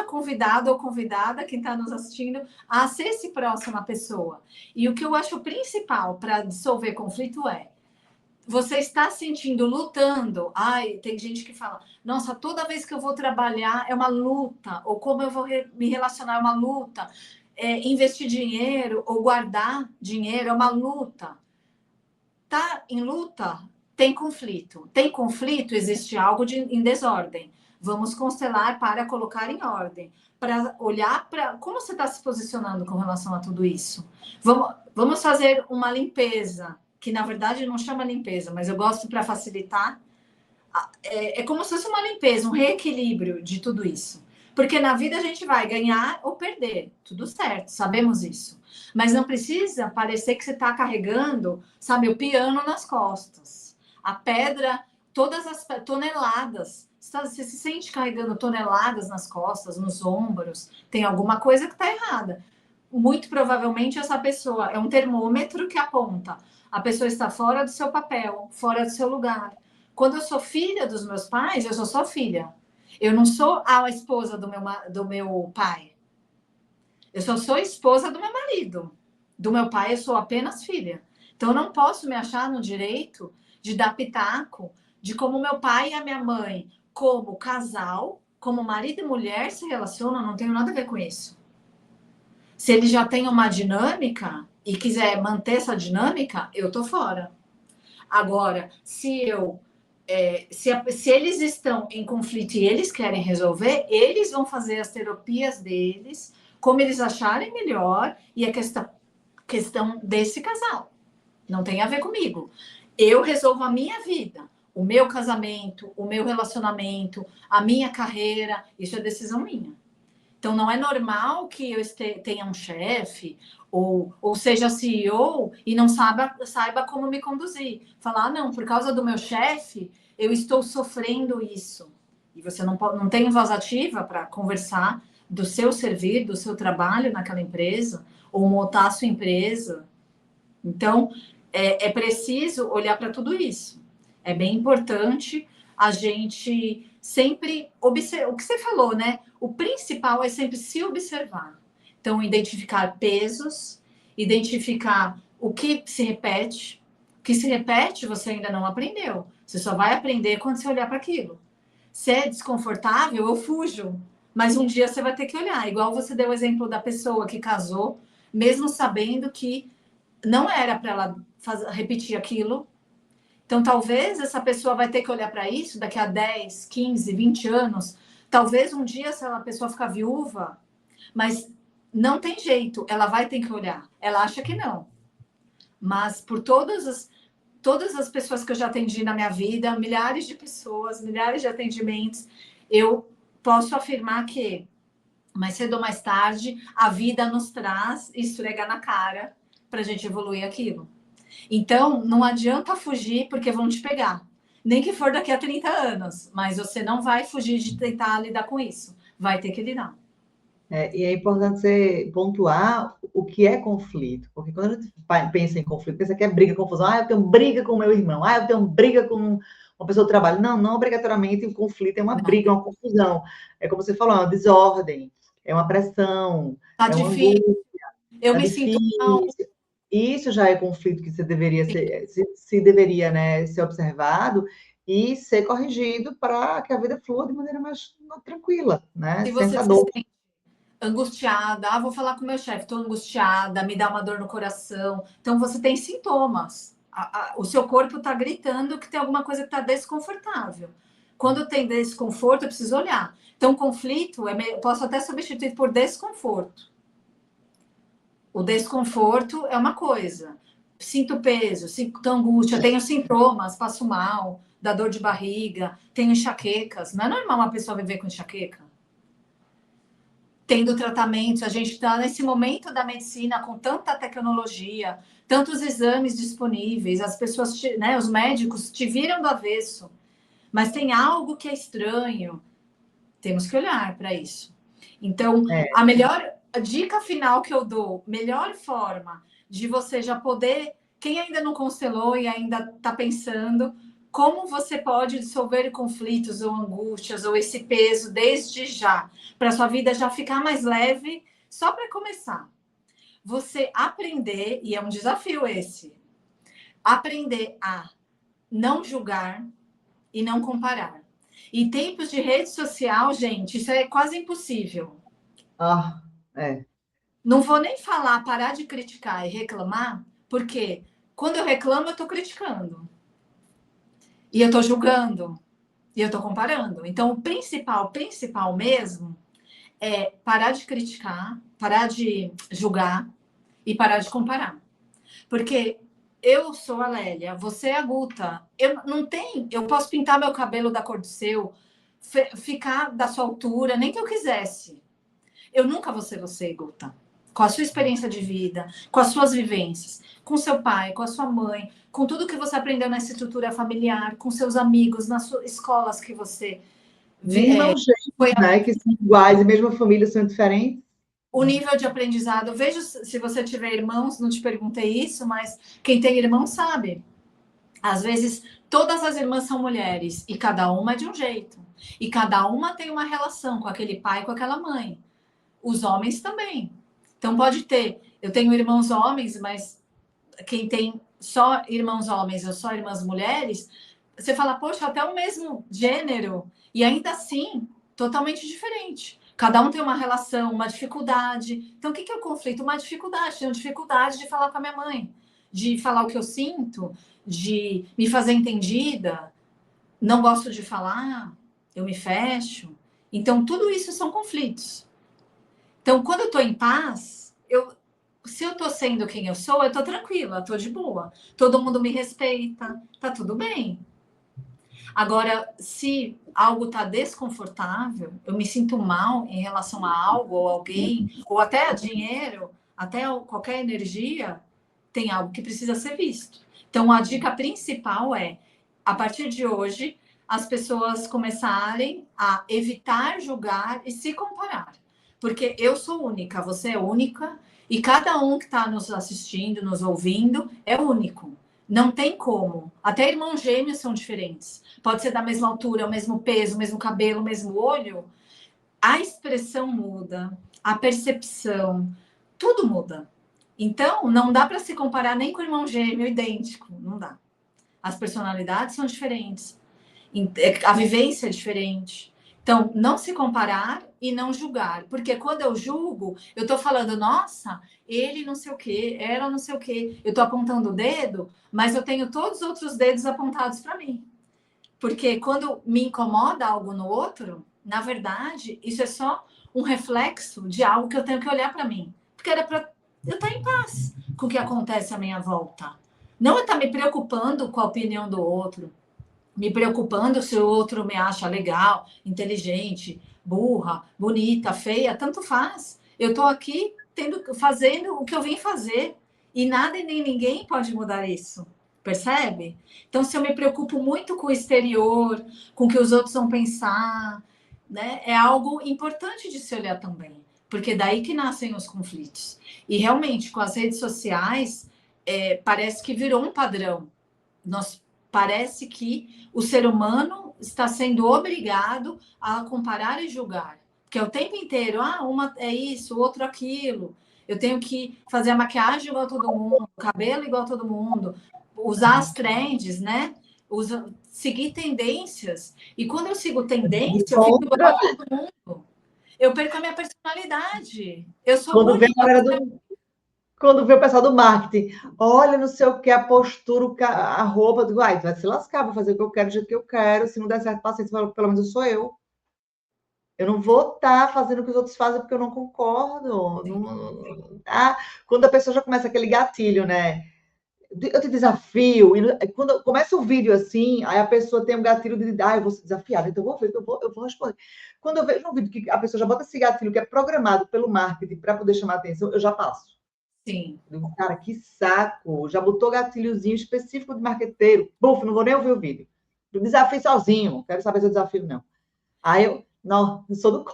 convidado ou convidada, quem está nos assistindo, a ser esse próxima pessoa. E o que eu acho principal para dissolver conflito é você está sentindo lutando. Ai, tem gente que fala: nossa, toda vez que eu vou trabalhar é uma luta, ou como eu vou me relacionar é uma luta. Investir dinheiro ou guardar dinheiro é uma luta. Tá em luta, tem conflito. Tem conflito, existe algo em desordem. Vamos constelar para colocar em ordem, para olhar para como você está se posicionando com relação a tudo isso. Vamos fazer uma limpeza, que na verdade não chama limpeza, mas eu gosto para facilitar. É como se fosse uma limpeza, um reequilíbrio de tudo isso. Porque na vida a gente vai ganhar ou perder, tudo certo, sabemos isso. Mas não precisa parecer que você está carregando, sabe, o piano nas costas, a pedra, todas as toneladas. Você se sente carregando toneladas nas costas, nos ombros, tem alguma coisa que está errada. Muito provavelmente essa pessoa é um termômetro que aponta. A pessoa está fora do seu papel, fora do seu lugar. Quando eu sou filha dos meus pais, eu sou só filha. Eu não sou a esposa do meu pai. Eu só sou esposa do meu marido. Do meu pai, eu sou apenas filha. Então, eu não posso me achar no direito de dar pitaco de como meu pai e a minha mãe, como casal, como marido e mulher, se relacionam. Não tenho nada a ver com isso. Se ele já tem uma dinâmica e quiser manter essa dinâmica, eu tô fora. Agora, se eles estão em conflito e eles querem resolver, eles vão fazer as terapias deles, como eles acharem melhor, e a questão desse casal. Não tem a ver comigo. Eu resolvo a minha vida, o meu casamento, o meu relacionamento, a minha carreira, isso é decisão minha. Então, não é normal que eu tenha um chefe ou seja CEO e não saiba como me conduzir. Falar: ah, não, por causa do meu chefe, eu estou sofrendo isso. E você não tem voz ativa para conversar do seu servir, do seu trabalho naquela empresa, ou montar a sua empresa. Então, é preciso olhar para tudo isso. É bem importante a gente sempre observar o que você falou, né? O principal é sempre se observar. Então, identificar pesos, identificar o que se repete. O que se repete, você ainda não aprendeu. Você só vai aprender quando você olhar para aquilo. Se é desconfortável, eu fujo. Mas um dia você vai ter que olhar. Igual você deu o exemplo da pessoa que casou, mesmo sabendo que não era para ela repetir aquilo. Então, talvez essa pessoa vai ter que olhar para isso daqui a 10, 15, 20 anos. Talvez um dia, se a pessoa ficar viúva, mas não tem jeito, ela vai ter que olhar. Ela acha que não. Mas por todas as pessoas que eu já atendi na minha vida, milhares de pessoas, milhares de atendimentos, eu posso afirmar que mais cedo ou mais tarde, a vida nos traz e esfrega na cara para a gente evoluir aquilo. Então, não adianta fugir porque vão te pegar. Nem que for daqui a 30 anos, mas você não vai fugir de tentar lidar com isso. Vai ter que lidar. E é importante você pontuar o que é conflito, porque quando a gente pensa em conflito, pensa que é briga, confusão. Ah, eu tenho briga com meu irmão. Ah, eu tenho briga com uma pessoa do trabalho. Não, não obrigatoriamente o conflito é uma briga, é uma confusão. É como você falou, é uma desordem, é uma pressão, Tá é uma difícil, angústia, eu tá me sinto mal. difícil. Isso já é conflito que você deveria se deveria, né, ser observado e ser corrigido para que a vida flua de maneira mais tranquila, né? Se Sem você essa se dor. sente angustiada, vou falar com o meu chefe, estou angustiada, me dá uma dor no coração. Então, você tem sintomas. O seu corpo está gritando que tem alguma coisa que está desconfortável. Quando tem desconforto, eu preciso olhar. Então, conflito, eu posso até substituir por desconforto. O desconforto é uma coisa. Sinto peso, sinto angústia, tenho sintomas, passo mal, dá dor de barriga, tenho enxaquecas. Não é normal uma pessoa viver com enxaqueca. Tendo tratamentos, a gente está nesse momento da medicina com tanta tecnologia, tantos exames disponíveis, as pessoas, né, os médicos te viram do avesso, mas tem algo que é estranho, temos que olhar para isso. Então, a melhor dica final que eu dou, melhor forma de você já poder, quem ainda não constelou e ainda está pensando, como você pode dissolver conflitos ou angústias ou esse peso desde já, para sua vida já ficar mais leve, só para começar. Você aprender, e é um desafio esse, aprender a não julgar e não comparar. Em tempos de rede social, gente, isso é quase impossível. Ah, é. Não vou nem falar parar de criticar e reclamar, porque quando eu reclamo, eu estou criticando. E eu estou julgando. E eu estou comparando. Então, o principal mesmo, é parar de criticar, parar de julgar e parar de comparar. Porque eu sou a Lélia, você é a Guta. Eu posso pintar meu cabelo da cor do seu, ficar da sua altura, nem que eu quisesse. Eu nunca vou ser você, Guta. Com a sua experiência de vida, com as suas vivências, com seu pai, com a sua mãe, com tudo que você aprendeu nessa estrutura familiar, com seus amigos, nas suas escolas que você Nem irmãos foi gêmeos, né? Que são iguais e mesmo a família são diferentes. o nível de aprendizado. Vejo se você tiver irmãos, não te perguntei isso, mas quem tem irmão sabe. Às vezes, todas as irmãs são mulheres e cada uma é de um jeito. E cada uma tem uma relação com aquele pai, com aquela mãe. Os homens também. Então, pode ter. Eu tenho irmãos homens, mas quem tem só irmãos homens ou só irmãs mulheres, você fala, poxa, até o mesmo gênero, e ainda assim, totalmente diferente. Cada um tem uma relação, uma dificuldade. Então, o que é o conflito? Uma dificuldade. Tenho dificuldade de falar com a minha mãe, de falar o que eu sinto, de me fazer entendida. Não gosto de falar, eu me fecho. Então, tudo isso são conflitos. Então, quando eu estou em paz, se eu estou sendo quem eu sou, eu estou tranquila, estou de boa. Todo mundo me respeita, tá tudo bem. Agora, se algo está desconfortável, eu me sinto mal em relação a algo ou alguém, ou até a dinheiro, até qualquer energia, tem algo que precisa ser visto. Então, a dica principal é, a partir de hoje, as pessoas começarem a evitar julgar e se comparar. Porque eu sou única, você é única, e cada um que está nos assistindo, nos ouvindo, é único. Não tem como. Até irmãos gêmeos são diferentes. Pode ser da mesma altura, o mesmo peso, o mesmo cabelo, o mesmo olho. A expressão muda, a percepção, tudo muda. Então, não dá para se comparar nem com o irmão gêmeo idêntico. Não dá. As personalidades são diferentes. A vivência é diferente. Então, não se comparar e não julgar. Porque quando eu julgo, eu estou falando, nossa, ele não sei o quê, ela não sei o quê. Eu estou apontando o dedo, mas eu tenho todos os outros dedos apontados para mim. Porque quando me incomoda algo no outro, na verdade, isso é só um reflexo de algo que eu tenho que olhar para mim. Porque era para eu estar em paz com o que acontece à minha volta. Não eu estar me preocupando com a opinião do outro, me preocupando se o outro me acha legal, inteligente, burra, bonita, feia, tanto faz. Eu estou aqui fazendo o que eu vim fazer e nada e nem ninguém pode mudar isso. Percebe? Então, se eu me preocupo muito com o exterior, com o que os outros vão pensar, né, é algo importante de se olhar também, porque é daí que nascem os conflitos. E realmente, com as redes sociais, parece que virou um padrão. Nós parece que o ser humano está sendo obrigado a comparar e julgar. Porque é o tempo inteiro, uma é isso, o outro aquilo. Eu tenho que fazer a maquiagem igual a todo mundo, o cabelo igual a todo mundo, usar as trends, né? Seguir tendências. E quando eu sigo tendência, eu fico igual a todo mundo. Eu perco a minha personalidade. Eu sou Quando vê a única. galera quando vê o pessoal do marketing, olha, não sei o que, a postura, a roupa, do vai se lascar, vou fazer o que eu quero, do jeito que eu quero, se não der certo, paciência, pelo menos eu sou eu. Eu não vou estar fazendo o que os outros fazem porque eu não concordo. Quando a pessoa já começa aquele gatilho, né? Eu te desafio, e quando começa o vídeo assim, aí a pessoa tem um gatilho de, eu vou ser desafiada, então eu vou ver, eu vou responder. Quando eu vejo um vídeo que a pessoa já bota esse gatilho que é programado pelo marketing para poder chamar atenção, eu já passo. Sim. Cara, que saco! Já botou gatilhozinho específico de marqueteiro. Buf, não vou nem ouvir o vídeo. Desafio sozinho, não quero saber se eu desafio, não. Aí eu, não sou do.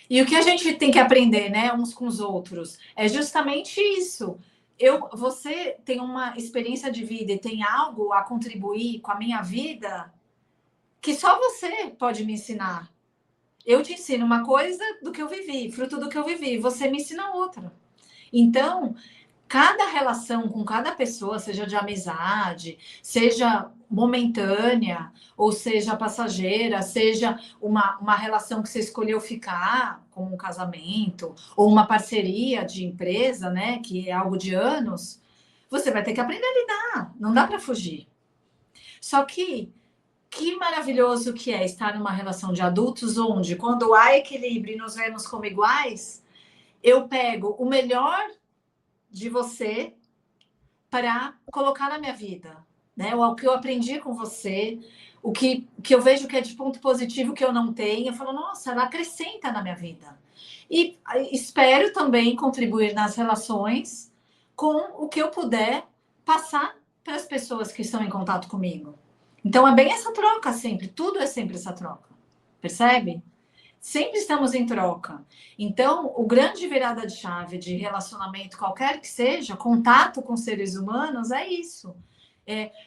E o que a gente tem que aprender, né, uns com os outros, é justamente isso. Você tem uma experiência de vida e tem algo a contribuir com a minha vida que só você pode me ensinar. Eu te ensino uma coisa do que eu vivi, fruto do que eu vivi, você me ensina outra. Então, cada relação com cada pessoa, seja de amizade, seja momentânea, ou seja passageira, seja uma relação que você escolheu ficar, como um casamento, ou uma parceria de empresa, né, que é algo de anos, você vai ter que aprender a lidar, não dá para fugir. Só que maravilhoso que é estar numa relação de adultos onde, quando há equilíbrio e nos vemos como iguais, eu pego o melhor de você para colocar na minha vida, né? O que eu aprendi com você, que eu vejo que é de ponto positivo que eu não tenho, eu falo, nossa, ela acrescenta na minha vida. E espero também contribuir nas relações com o que eu puder passar para as pessoas que estão em contato comigo. Então é bem essa troca sempre, tudo é sempre essa troca, percebe? Sempre estamos em troca. Então, o grande virada de chave de relacionamento, qualquer que seja, contato com seres humanos, é isso.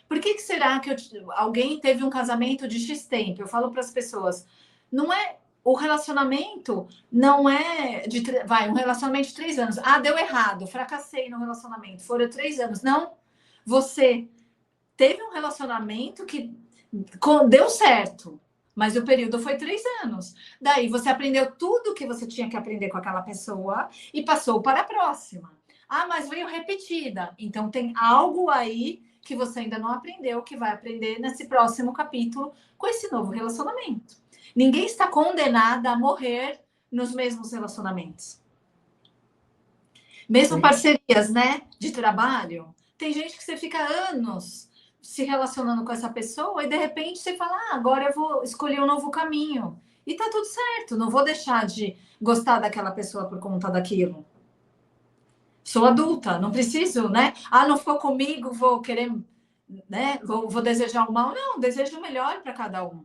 Por que será que alguém teve um casamento de X tempo? Eu falo para as pessoas, não é o relacionamento, não é um relacionamento de 3 anos. Ah, deu errado, fracassei no relacionamento, foram 3 anos. Não, você teve um relacionamento que deu certo, mas o período foi 3 anos. Daí você aprendeu tudo que você tinha que aprender com aquela pessoa e passou para a próxima. Ah, mas veio repetida. Então tem algo aí que você ainda não aprendeu, que vai aprender nesse próximo capítulo com esse novo relacionamento. Ninguém está condenada a morrer nos mesmos relacionamentos. Mesmo parcerias, né, de trabalho. Tem gente que você fica anos se relacionando com essa pessoa e de repente você fala, agora eu vou escolher um novo caminho. E tá tudo certo, não vou deixar de gostar daquela pessoa por conta daquilo. Sou adulta, não preciso, né? Ah, não ficou comigo, vou querer, né? Vou desejar o mal. Não, desejo o melhor para cada um.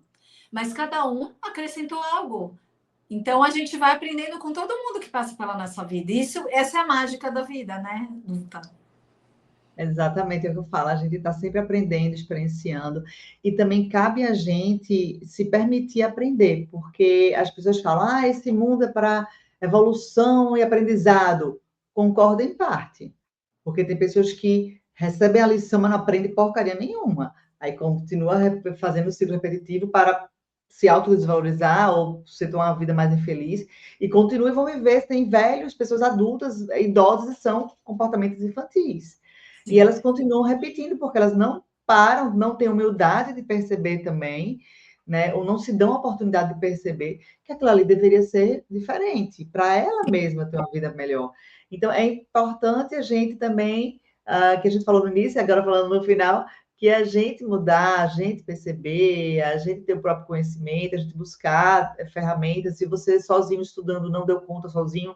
Mas cada um acrescentou algo. Então a gente vai aprendendo com todo mundo que passa pela nossa vida. Essa é a mágica da vida, né, Luta? Exatamente é o que eu falo, a gente está sempre aprendendo, experienciando, e também cabe a gente se permitir aprender, porque as pessoas falam, esse mundo é para evolução e aprendizado. Concordo em parte, porque tem pessoas que recebem a lição, mas não aprendem porcaria nenhuma, aí continua fazendo o ciclo repetitivo para se autodesvalorizar ou se ter uma vida mais infeliz, e continuam e vão viver, tem velhos, pessoas adultas, idosas, e são comportamentos infantis. E Sim. elas continuam repetindo, porque elas não param, não têm humildade de perceber também, né? Ou não se dão a oportunidade de perceber que aquilo ali deveria ser diferente, para ela mesma ter uma vida melhor. Então, é importante a gente também, que a gente falou no início, agora falando no final, que a gente mudar, a gente perceber, a gente ter o próprio conhecimento, a gente buscar ferramentas. Se você sozinho estudando não deu conta sozinho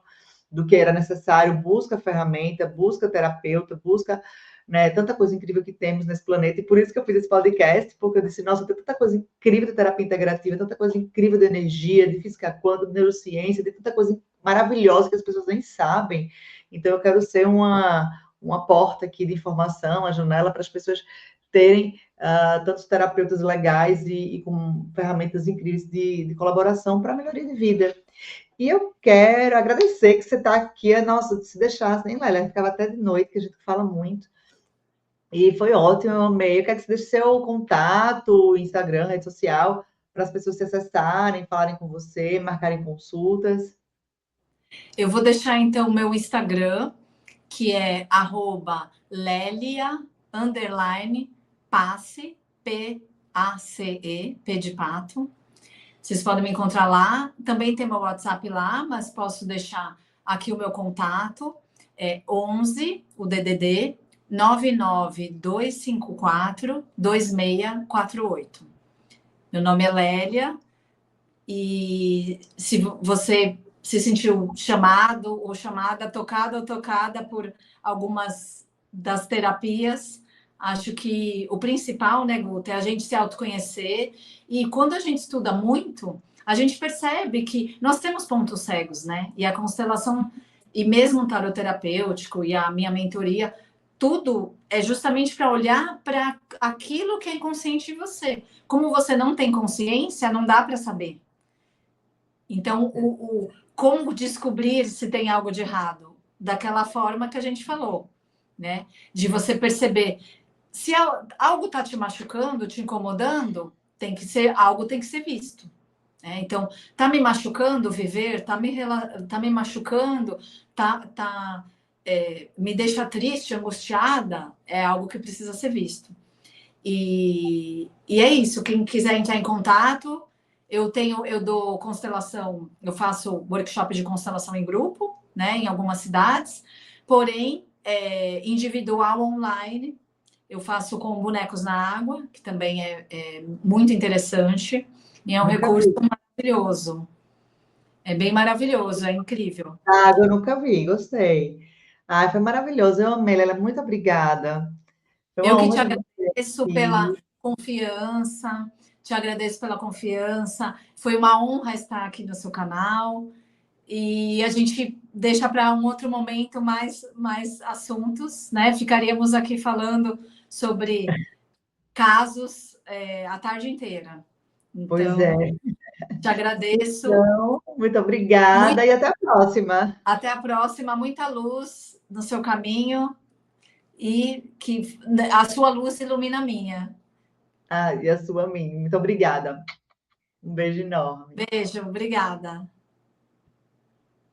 do que era necessário, busca ferramenta, busca terapeuta, busca, né, tanta coisa incrível que temos nesse planeta. E por isso que eu fiz esse podcast, porque eu disse, nossa, tem tanta coisa incrível de terapia integrativa, tanta coisa incrível de energia, de física quântica, de neurociência, tem tanta coisa maravilhosa que as pessoas nem sabem. Então, eu quero ser uma porta aqui de informação, a janela para as pessoas terem tantos terapeutas legais e com ferramentas incríveis de colaboração para a melhoria de vida. E eu quero agradecer que você está aqui. Nossa, se deixasse, nem Lélia, ficava até de noite, que a gente fala muito. E foi ótimo, eu amei. Eu quero que você deixe seu contato, Instagram, rede social, para as pessoas se acessarem, falarem com você, marcarem consultas. Eu vou deixar, então, o meu Instagram, que é @Lelia_pace, P-A-C-E, P de pato. Vocês podem me encontrar lá. Também tem meu WhatsApp lá, mas posso deixar aqui o meu contato. É 11, o DDD, 99254-2648. Meu nome é Lélia. E se você se sentiu chamado ou chamada, tocado ou tocada por algumas das terapias, acho que o principal, né, Guta, é a gente se autoconhecer. E quando a gente estuda muito, a gente percebe que nós temos pontos cegos, né? E a constelação, e mesmo o tarot terapêutico e a minha mentoria, tudo é justamente para olhar para aquilo que é inconsciente de você. Como você não tem consciência, não dá para saber. Então, como descobrir se tem algo de errado? Daquela forma que a gente falou, né? De você perceber se algo está te machucando, te incomodando, algo tem que ser visto. Né? Então, tá me machucando viver, tá me machucando, me deixa triste, angustiada, é algo que precisa ser visto. E é isso. Quem quiser entrar em contato, eu dou constelação, eu faço workshop de constelação em grupo, né, em algumas cidades, porém, individual online, eu faço com bonecos na água, que também é muito interessante, e é um Nunca recurso vi. maravilhoso. É bem maravilhoso, é incrível. Eu nunca vi, gostei. Ai, foi maravilhoso. Eu amei, Lélia, muito obrigada. Foi Eu uma que honra te ter você agradeço pela aqui. confiança, te agradeço pela confiança. Foi uma honra estar aqui no seu canal. E a gente deixa para um outro momento mais assuntos, né? Ficaríamos aqui falando sobre casos a tarde inteira. Pois é. Então, te agradeço. Então, muito obrigada e até a próxima. Até a próxima. Muita luz no seu caminho e que a sua luz ilumina a minha. E a sua, mim. Muito obrigada. Um beijo enorme. Beijo, obrigada.